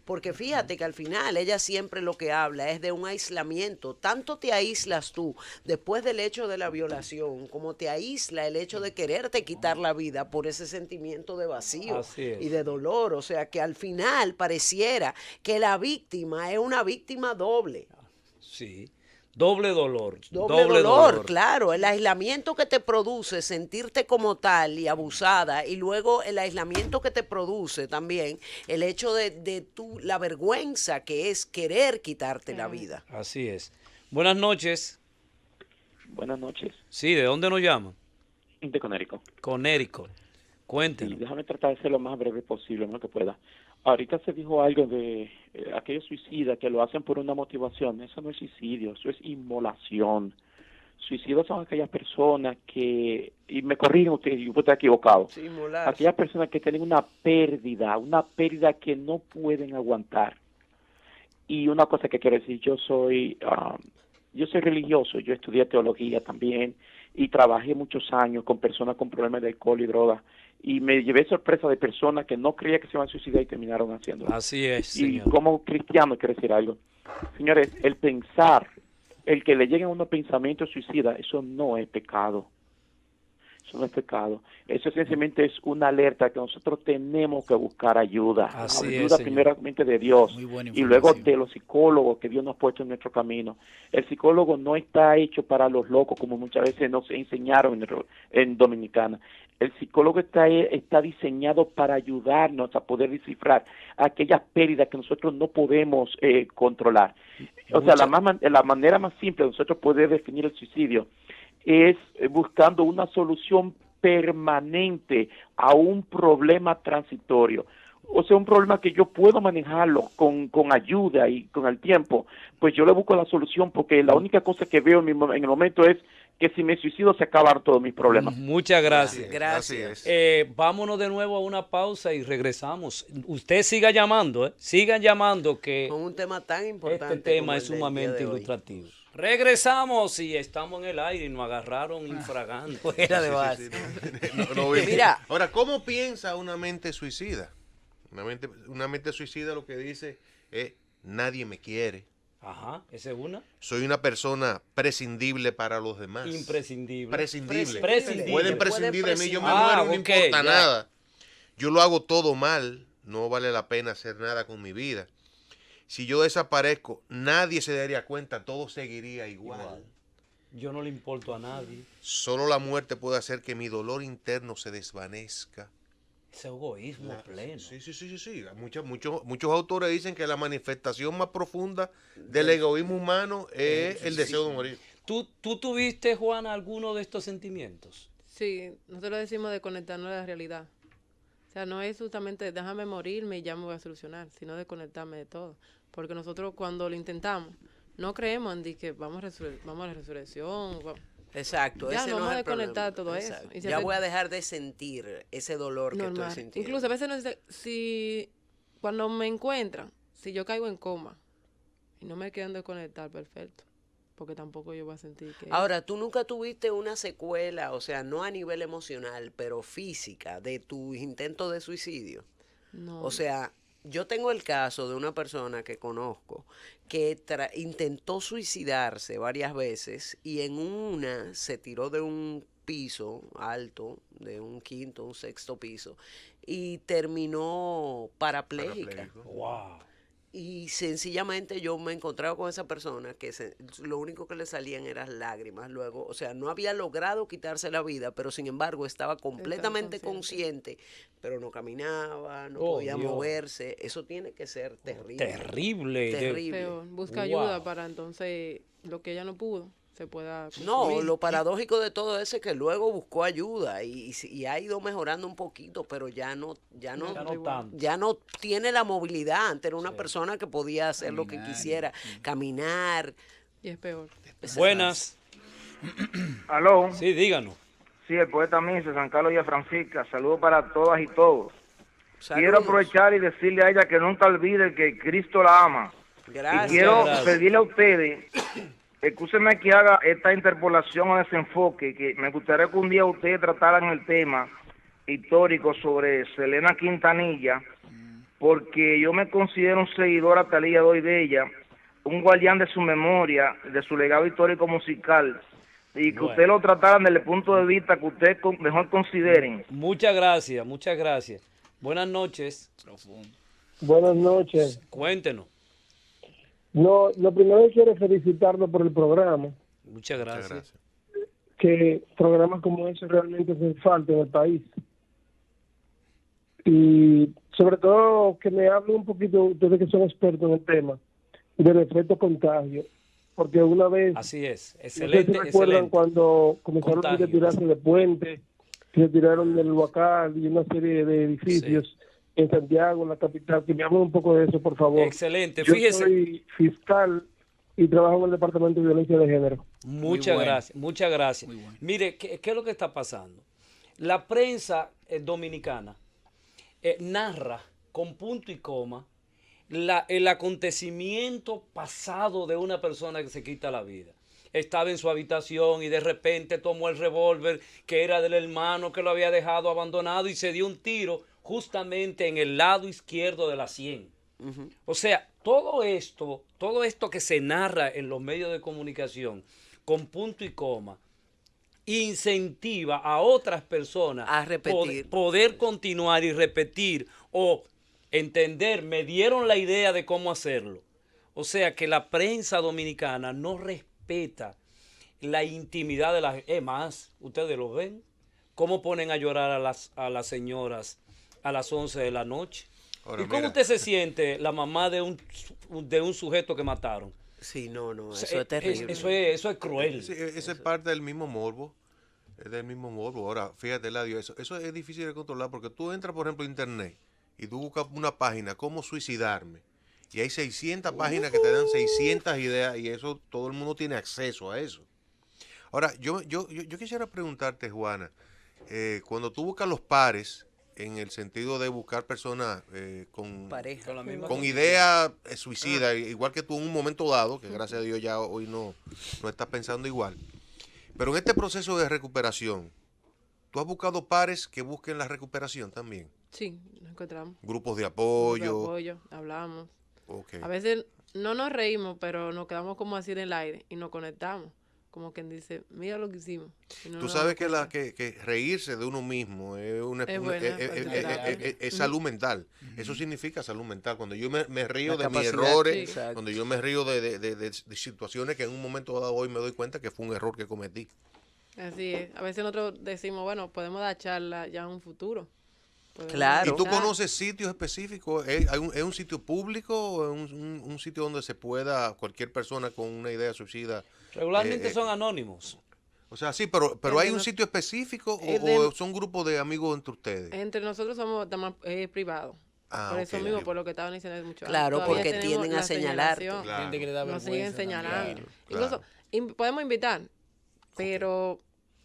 Porque fíjate que al final ella siempre lo que habla es de un aislamiento. Tanto te aíslas tú después del hecho de la violación, como te aísla el hecho de quererte quitar la vida por ese sentimiento de vacío y de dolor. O sea que al final pareciera que la víctima es una víctima doble. Sí. Doble dolor. Doble dolor, claro. El aislamiento que te produce sentirte como tal y abusada, y luego el aislamiento que te produce también el hecho de la vergüenza que es querer quitarte la vida. Así es. Buenas noches. Buenas noches. Sí, ¿de dónde nos llaman? De Conérico. Conérico. Cuéntenos. Sí, déjame tratar de ser lo más breve posible, lo que pueda. Ahorita se dijo algo de aquellos suicidas que lo hacen por una motivación. Eso no es suicidio, eso es inmolación. Suicidas son aquellas personas que, y me corrigen ustedes, yo puedo estar equivocado, Sí, aquellas personas que tienen una pérdida que no pueden aguantar. Y una cosa que quiero decir, yo soy religioso, yo estudié teología también y trabajé muchos años con personas con problemas de alcohol y drogas. Y me llevé sorpresa de personas que no creía que se iban a suicidar y terminaron haciéndolo. Así es, Y señor. como cristiano quiero decir algo. Señores, el pensar, el que le lleguen unos pensamientos suicidas, eso no es pecado. Eso no es pecado. Eso sencillamente es una alerta que nosotros tenemos que buscar ayuda. Así Ayuda es, primeramente de Dios y luego de los psicólogos que Dios nos ha puesto en nuestro camino. El psicólogo no está hecho para los locos, como muchas veces nos enseñaron en Dominicana. El psicólogo está diseñado para ayudarnos a poder descifrar aquellas pérdidas que nosotros no podemos controlar. O sea, la manera más simple de nosotros poder definir el suicidio es buscando una solución permanente a un problema transitorio. O sea, un problema que yo puedo manejarlo con ayuda y con el tiempo, pues yo le busco la solución, porque la única cosa que veo en el momento es que si me suicido se acaban todos mis problemas. Muchas gracias. Gracias. Vámonos de nuevo a una pausa y regresamos. Usted siga llamando, sigan llamando, que Con un tema tan importante. este tema como es el del sumamente día de hoy. ilustrativo. Regresamos y estamos en el aire y nos agarraron infragante. Fuera de base. Mira. Ahora, ¿cómo piensa una mente suicida? Una mente suicida lo que dice es, nadie me quiere. Ajá, esa es una. Soy una persona prescindible para los demás. Imprescindible. Prescindible. Prescindible. Pueden prescindir de mí, yo me Ah, muero, no ok, importa ya. nada. Yo lo hago todo mal, no vale la pena hacer nada con mi vida. Si yo desaparezco, nadie se daría cuenta, todo seguiría igual. Yo no le importo a nadie. Solo la muerte puede hacer que mi dolor interno se desvanezca. Ese egoísmo pleno. Sí. Muchos autores dicen que la manifestación más profunda del egoísmo humano es el deseo de morir. ¿Tú tuviste, Juana, alguno de estos sentimientos? Sí, nosotros decimos de conectarnos a la realidad. O sea, no es justamente déjame morirme y ya me voy a solucionar, sino de conectarme de todo. Porque nosotros cuando lo intentamos, no creemos en que vamos a la resurrección. Exacto, ya ese no no vamos es a el problema. desconectar todo Exacto. eso. Y Ya voy a dejar de sentir ese dolor que estoy sintiendo. Incluso a veces no dice, si cuando me encuentran, si yo caigo en coma y no me quedan desconectar, perfecto. Porque tampoco yo voy a sentir que... Ahora, ¿tú nunca tuviste una secuela, o sea, no a nivel emocional, pero física, de tus intentos de suicidio? No. O sea, yo tengo el caso de una persona que conozco que intentó suicidarse varias veces y en una se tiró de un piso alto, de un quinto, un sexto piso, y terminó parapléjica. Wow. Y sencillamente yo me encontraba con esa persona que lo único que le salían eran lágrimas luego. O sea, no había logrado quitarse la vida, pero sin embargo estaba completamente consciente, pero no caminaba, no podía moverse. Eso tiene que ser terrible. Terrible. Pero busca ayuda para entonces lo que ella no pudo se pueda consumir. No, lo paradójico de todo eso es que luego buscó ayuda y ha ido mejorando un poquito, pero ya no tiene la movilidad. Antes era una persona que podía hacer lo que quisiera, caminar. Y es peor. Buenas. Aló. Sí, díganos. Sí, el poeta Mise, San Carlos y Francisca. Saludos para todas y todos. Saludos. Quiero aprovechar y decirle a ella que nunca olvide que Cristo la ama. Gracias. Y quiero pedirle a ustedes, escúcheme que haga esta interpolación o desenfoque, que me gustaría que un día ustedes trataran el tema histórico sobre Selena Quintanilla, porque yo me considero un seguidor hasta el día de hoy de ella, un guardián de su memoria, de su legado histórico musical, y que ustedes lo trataran desde el punto de vista que ustedes mejor consideren. Muchas gracias, muchas gracias. Buenas noches. Buenas noches. Cuéntenos. No, lo primero que quiero es felicitarlo por el programa. Muchas gracias. Que programas como ese realmente hacen falta en el país. Y sobre todo que me hable un poquito, ustedes que son expertos en el tema, del efecto contagio. Porque una vez... Así es, excelente, no sé si recuerdan cuando comenzaron a retirarse de puentes, se retiraron del Huacal y una serie de edificios en Santiago, en la capital, que me hablen un poco de eso, por favor. Excelente, Yo fíjese. soy fiscal y trabajo en el Departamento de Violencia de Género. Muchas gracias, muchas gracias. Mire, ¿qué es lo que está pasando? La prensa dominicana narra con punto y coma el acontecimiento pasado de una persona que se quita la vida. Estaba en su habitación y de repente tomó el revólver que era del hermano que lo había dejado abandonado y se dio un tiro justamente en el lado izquierdo de la sien. O sea, todo esto que se narra en los medios de comunicación con punto y coma incentiva a otras personas a repetir, poder continuar y repetir o entender, me dieron la idea de cómo hacerlo. O sea que la prensa dominicana no respeta la intimidad de las... más, ustedes lo ven, cómo ponen a llorar a las señoras a las 11 de la noche. Ahora, ¿y cómo usted se siente, la mamá de un sujeto que mataron? Sí, no, eso es terrible. Eso es cruel. Eso es parte del mismo morbo. Es del mismo morbo. Ahora, fíjate, Eladio, eso es difícil de controlar porque tú entras, por ejemplo, a internet y tú buscas una página, cómo suicidarme, y hay 600 páginas que te dan 600 ideas y eso, todo el mundo tiene acceso a eso. Ahora, yo quisiera preguntarte, Juana, cuando tú buscas los pares, en el sentido de buscar personas con ideas suicidas, igual que tú en un momento dado, que gracias a Dios ya hoy no estás pensando igual, pero en este proceso de recuperación, ¿tú has buscado pares que busquen la recuperación también? Sí, nos encontramos. Grupos de apoyo. Grupos de apoyo, hablamos. Okay. A veces no nos reímos, pero nos quedamos como así en el aire y nos conectamos. Como quien dice, mira lo que hicimos. Tú sabes que reírse de uno mismo es salud mental. Eso significa salud mental. Cuando yo me río de mis errores, cuando yo me río de situaciones que en un momento dado hoy me doy cuenta que fue un error que cometí. Así es. A veces nosotros decimos, bueno, podemos dar charla ya en un futuro. Claro. ¿Y tú conoces sitios específicos? ¿Es un sitio público o es un sitio donde se pueda cualquier persona con una idea suicida? Regularmente son anónimos. O sea, sí, pero ¿hay un sitio específico o son grupos de amigos entre ustedes? Entre nosotros somos privados. Por eso mismo, por lo que estaban diciendo mucho. Claro, porque tienden a señalarte. Gente que le da nos siguen vergüenza señalando. Claro. Incluso podemos invitar, pero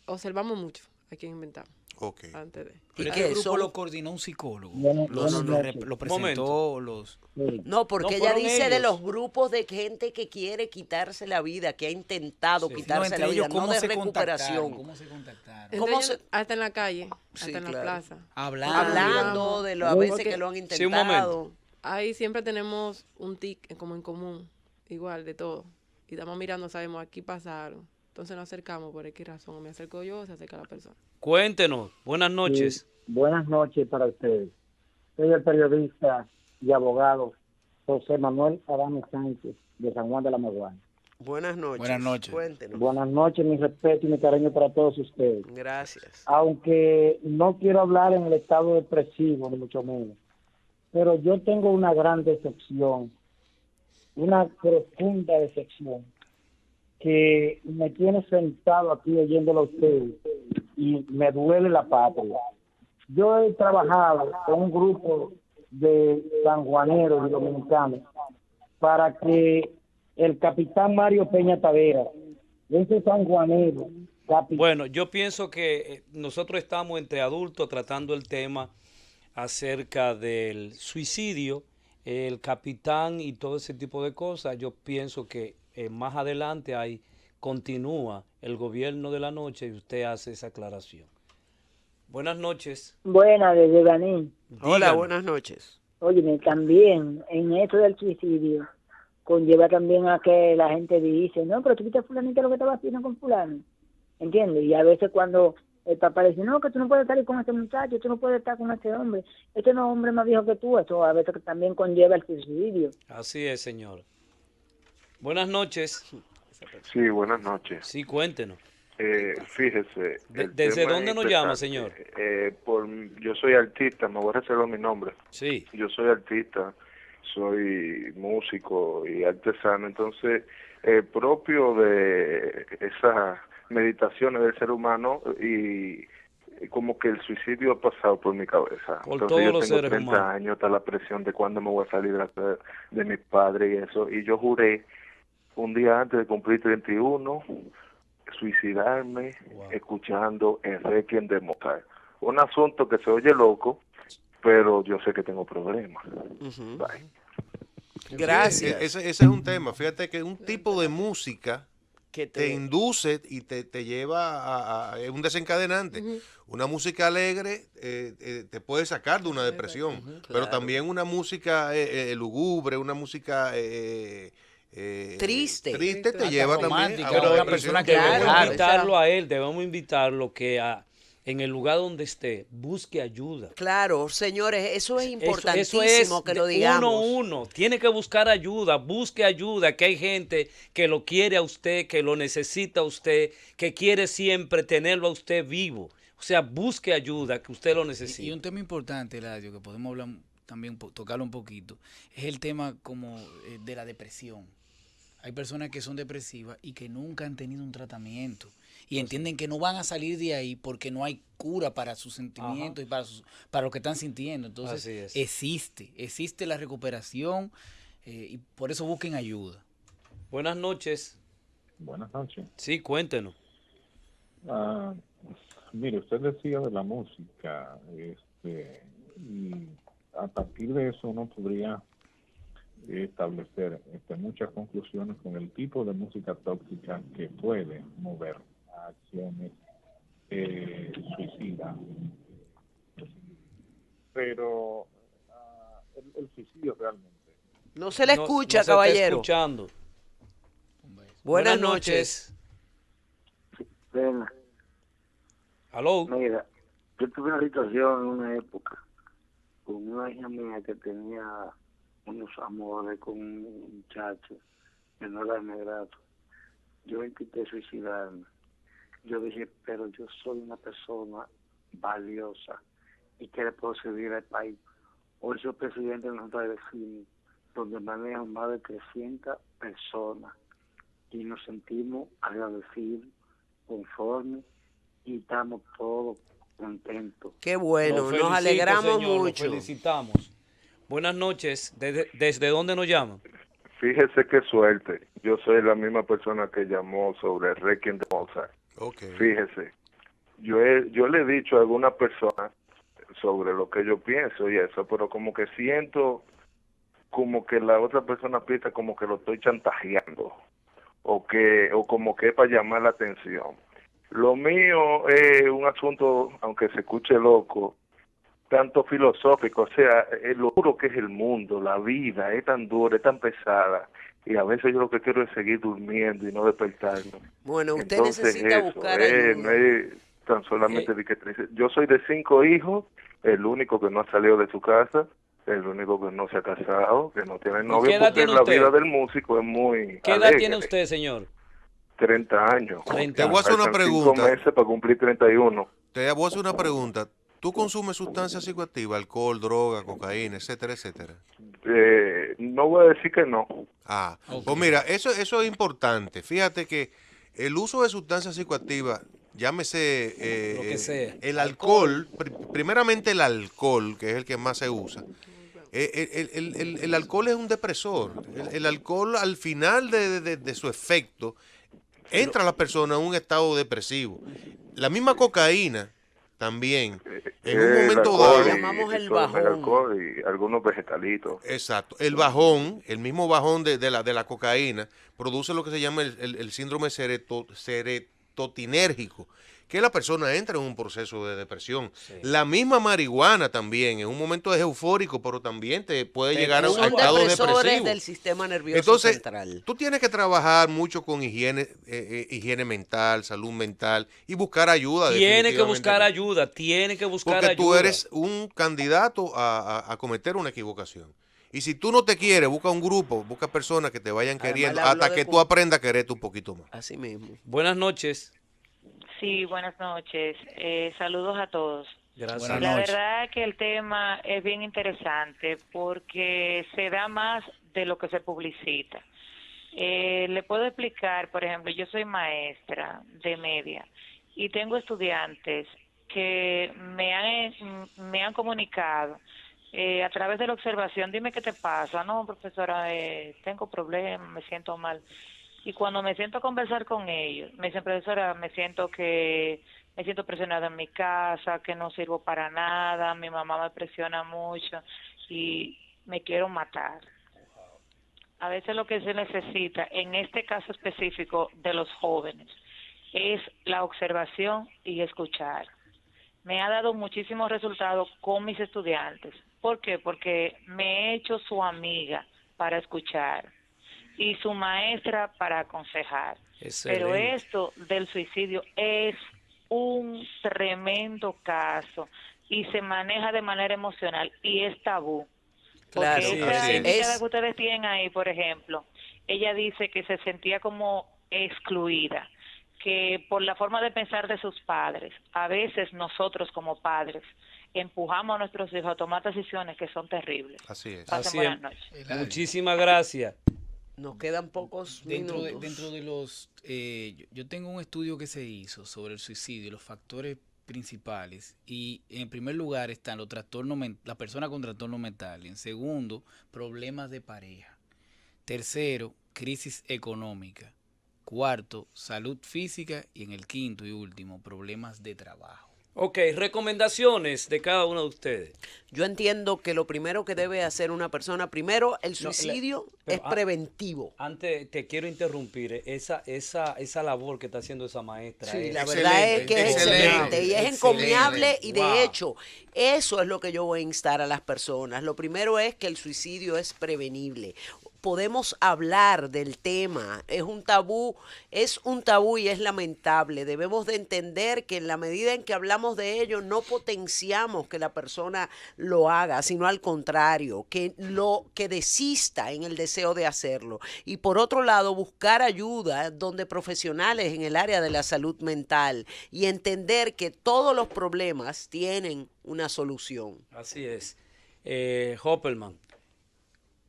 observamos mucho a quién inventamos. Okay. Antes de. ¿Y qué grupo lo coordinó un psicólogo? Lo presentó, No, porque ella dice de los grupos de gente que quiere quitarse la vida, que ha intentado quitarse la vida, no de recuperación. ¿Cómo se contactaron? Hasta en la calle, hasta en la plaza. Hablando de las veces que lo han intentado. Sí, un momento. Ahí siempre tenemos un tic como en común, igual de todo. Y estamos mirando, sabemos, aquí pasaron. Entonces nos acercamos por X razón. Me acerco yo, se acerca la persona. Cuéntenos. Buenas noches. Sí, buenas noches para ustedes. Soy el periodista y abogado José Manuel Adame Sánchez, de San Juan de la Maguana. Buenas noches. Buenas noches. Cuéntenos. Buenas noches, mi respeto y mi cariño para todos ustedes. Gracias. Aunque no quiero hablar en el estado depresivo, ni mucho menos, pero yo tengo una gran decepción, una profunda decepción, que me tiene sentado aquí oyéndolo a ustedes y me duele la patria. Yo he trabajado con un grupo de sanjuaneros y dominicanos para que el capitán Mario Peña Tavera, ese sanjuanero... Bueno, yo pienso que nosotros estamos entre adultos tratando el tema acerca del suicidio, el capitán y todo ese tipo de cosas. Yo pienso que más adelante ahí continúa el gobierno de la noche y usted hace esa aclaración. Buenas noches. Buenas, desde Baní. Hola, buenas noches. Óyeme, también en esto del suicidio conlleva también a que la gente dice, no, pero tú viste a fulanito lo que estaba haciendo con fulano, ¿entiendes? Y a veces cuando el papá dice, no, que tú no puedes salir con este muchacho, tú no puedes estar con este hombre, este no es hombre más viejo que tú, eso a veces también conlleva el suicidio. Así es, señor. Buenas noches. Sí, buenas noches. Sí, cuéntenos. Fíjese. ¿Desde dónde nos llama, señor? Yo soy artista, me voy a reservar mi nombre. Sí. Yo soy artista, soy músico y artesano, entonces propio de esas meditaciones del ser humano y como que el suicidio ha pasado por mi cabeza. Por entonces todos yo los tengo seres 30 humanos. años, está la presión de cuándo me voy a salir de mis padres y eso, y yo juré un día antes de cumplir 31 suicidarme escuchando el Requiem de Mozart. Un asunto que se oye loco, pero yo sé que tengo problemas. Bye. Gracias. Ese es un tema. Fíjate que un tipo de música que te induce y te lleva a un desencadenante. Una música alegre te puede sacar de una depresión, pero también una música lúgubre, una música... triste te lleva también a pero una la depresión. persona que debemos invitarlo a él, debemos invitarlo que en el lugar donde esté busque ayuda. Claro, señores, eso es importantísimo eso es que lo digamos. Uno tiene que buscar ayuda, busque ayuda, que hay gente que lo quiere a usted, que lo necesita a usted, que quiere siempre tenerlo a usted vivo. O sea, busque ayuda, que usted lo necesita. Y un tema importante, Eladio, que podemos hablar también, tocarlo un poquito, es el tema como de la depresión. Hay personas que son depresivas y que nunca han tenido un tratamiento y entienden que no van a salir de ahí porque no hay cura para sus sentimientos y para lo que están sintiendo. Entonces existe la recuperación y por eso busquen ayuda. Buenas noches. Buenas noches. Sí, cuéntenos. Mire, usted decía de la música, y a partir de eso uno podría establecer muchas conclusiones con el tipo de música tóxica que puede mover a acciones suicidas. Pero el suicidio realmente... No se le escucha, caballero. Está escuchando. Buenas noches. Pena. ¿Aló? Mira, yo tuve una situación en una época con una hija mía que tenía unos amores con un muchacho que no era muy grato. Yo intenté suicidarme. Yo dije, pero yo soy una persona valiosa y que le puedo servir al país. Hoy soy presidente de una junta de vecinos donde manejan más de 300 personas y nos sentimos agradecidos, conformes y estamos todos contentos. Qué bueno, nos alegramos señor, mucho. Lo felicitamos. Buenas noches. ¿Desde dónde nos llaman? Fíjese qué suerte. Yo soy la misma persona que llamó sobre el Requiem de Mozart. Okay. Fíjese, yo le he dicho a alguna persona sobre lo que yo pienso y eso, pero como que siento como que la otra persona piensa como que lo estoy chantajeando o como que es para llamar la atención. Lo mío es un asunto, aunque se escuche loco, tanto filosófico, o sea, lo duro que es el mundo, la vida, es tan dura, es tan pesada, y a veces yo lo que quiero es seguir durmiendo y no despertarme. Bueno, usted Entonces, necesita buscar ayuda. no es tan solamente de que yo soy de 5 hijos, el único que no ha salido de su casa, el único que no se ha casado, que no tiene novio, ¿Qué edad porque tiene la usted? vida del músico es muy ¿Qué edad alegre. tiene usted, señor? 30 años. 30. Te voy a hacer una Faltan pregunta. 5 meses para cumplir 31. Te voy a hacer una pregunta. ¿Tú consumes sustancias psicoactivas, alcohol, droga, cocaína, etcétera, etcétera? No voy a decir que no. Pues mira, eso es importante. Fíjate que el uso de sustancias psicoactivas, llámese Lo que sea. el alcohol, primeramente el alcohol, que es el que más se usa. El alcohol es un depresor. El alcohol, al final de su efecto, entra a la persona en un estado depresivo. La misma cocaína también, en un momento dado. Llamamos el bajón. Alcohol y algunos vegetalitos. Exacto. El bajón, el mismo bajón de la cocaína, produce lo que se llama el síndrome serotoninérgico, que la persona entra en un proceso de depresión. Sí. La misma marihuana también, en un momento es eufórico, pero también te puede llegar a estado depresivo. Del sistema nervioso Entonces, central. Tú tienes que trabajar mucho con higiene mental, salud mental y buscar ayuda. Tiene que buscar ayuda. Porque tú eres un candidato a cometer una equivocación. Y si tú no te quieres, busca un grupo, busca personas que te vayan queriendo hasta que tú aprendas a quererte un poquito más. Así mismo. Buenas noches. Sí, buenas noches. Saludos a todos. Gracias. La verdad que el tema es bien interesante porque se da más de lo que se publicita. Le puedo explicar, por ejemplo, yo soy maestra de media y tengo estudiantes que me han comunicado a través de la observación, dime qué te pasa. No, profesora, tengo problemas, me siento mal. Y cuando me siento a conversar con ellos, me dicen, profesora, me siento presionada en mi casa, que no sirvo para nada, mi mamá me presiona mucho y me quiero matar. A veces lo que se necesita, en este caso específico de los jóvenes, es la observación y escuchar. Me ha dado muchísimos resultados con mis estudiantes. ¿Por qué? Porque me he hecho su amiga para escuchar y su maestra para aconsejar. Excelente. Pero esto del suicidio es un tremendo caso y se maneja de manera emocional y es tabú. Claro, porque esa invitada que ustedes tienen ahí, por ejemplo, ella dice que se sentía como excluida, que por la forma de pensar de sus padres, a veces nosotros como padres empujamos a nuestros hijos a tomar decisiones que son terribles. Así es. Pasen buenas noches. Muchísimas gracias. Nos quedan pocos minutos. Dentro de los... yo tengo un estudio que se hizo sobre el suicidio, los factores principales, y en primer lugar están los trastornos, la persona con trastorno mental. En segundo, problemas de pareja. Tercero, crisis económica. Cuarto, salud física. Y en el quinto y último, problemas de trabajo. Ok, recomendaciones de cada uno de ustedes. Yo entiendo que lo primero que debe hacer una persona, primero, el suicidio es preventivo. Antes te quiero interrumpir, esa labor que está haciendo esa maestra. Sí, la verdad es que es excelente y es encomiable y de hecho, eso es lo que yo voy a instar a las personas. Lo primero es que el suicidio es prevenible. podemos hablar del tema. Es un tabú y es lamentable. Debemos de entender que en la medida en que hablamos de ello, no potenciamos que la persona lo haga, sino al contrario, que desista en el deseo de hacerlo. Y por otro lado, buscar ayuda donde profesionales en el área de la salud mental y entender que todos los problemas tienen una solución. Así es. Hoppelman.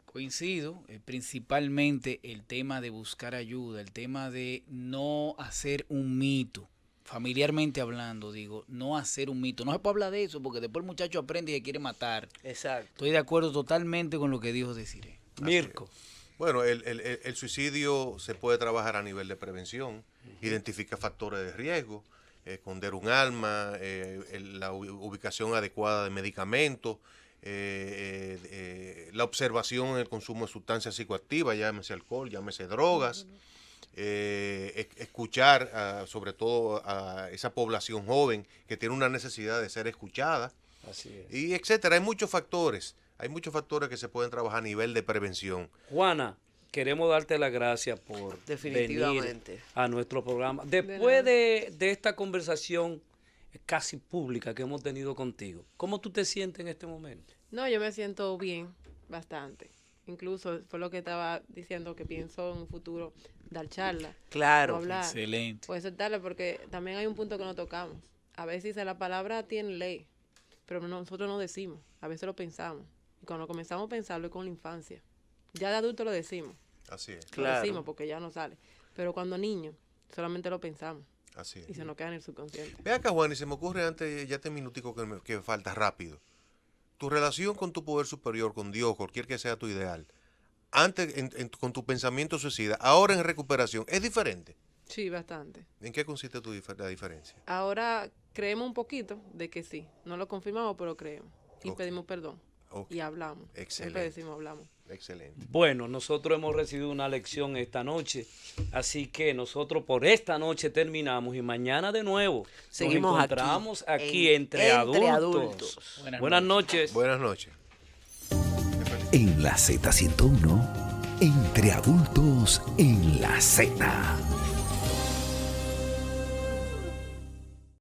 Coincido, principalmente el tema de buscar ayuda, el tema de no hacer un mito, familiarmente hablando, digo, no hacer un mito. No se puede hablar de eso porque después el muchacho aprende y se quiere matar. Exacto. Estoy de acuerdo totalmente con lo que dijo Desiree. Mirko. Bueno, el suicidio se puede trabajar a nivel de prevención, identificar factores de riesgo, esconder un arma, la ubicación adecuada de medicamentos, la observación en el consumo de sustancias psicoactivas, llámese alcohol, llámese drogas, escuchar sobre todo a esa población joven que tiene una necesidad de ser escuchada. Así es. Y etcétera. Hay muchos factores que se pueden trabajar a nivel de prevención. Juana, queremos darte las gracias por venir a nuestro programa. Después de esta conversación casi pública que hemos tenido contigo, ¿cómo tú te sientes en este momento? No, yo me siento bien, bastante. Incluso fue lo que estaba diciendo, que pienso en un futuro dar charla. Claro, hablar, excelente. Puede sentarle porque también hay un punto que no tocamos. A veces la palabra tiene ley, pero nosotros no decimos, a veces lo pensamos. Y cuando comenzamos a pensarlo es con la infancia. Ya de adulto lo decimos. Así es. Lo decimos porque ya no sale. Pero cuando niños, solamente lo pensamos. Así es. Y se nos queda en el subconsciente. Ve acá, Juan, y se me ocurre antes, ya este minutico que falta rápido. Tu relación con tu poder superior, con Dios, cualquier que sea tu ideal, antes con tu pensamiento suicida, ahora en recuperación, ¿es diferente? Sí, bastante. ¿En qué consiste la diferencia? Ahora creemos un poquito de que sí. No lo confirmamos, pero creemos. Y pedimos perdón. Y hablamos. Excelente. Siempre decimos hablamos. Excelente. Bueno, nosotros hemos recibido una lección esta noche, así que nosotros por esta noche terminamos y mañana de nuevo seguimos nos encontramos aquí entre adultos. Buenas noches. Buenas noches. En la Z101, entre adultos en la Z.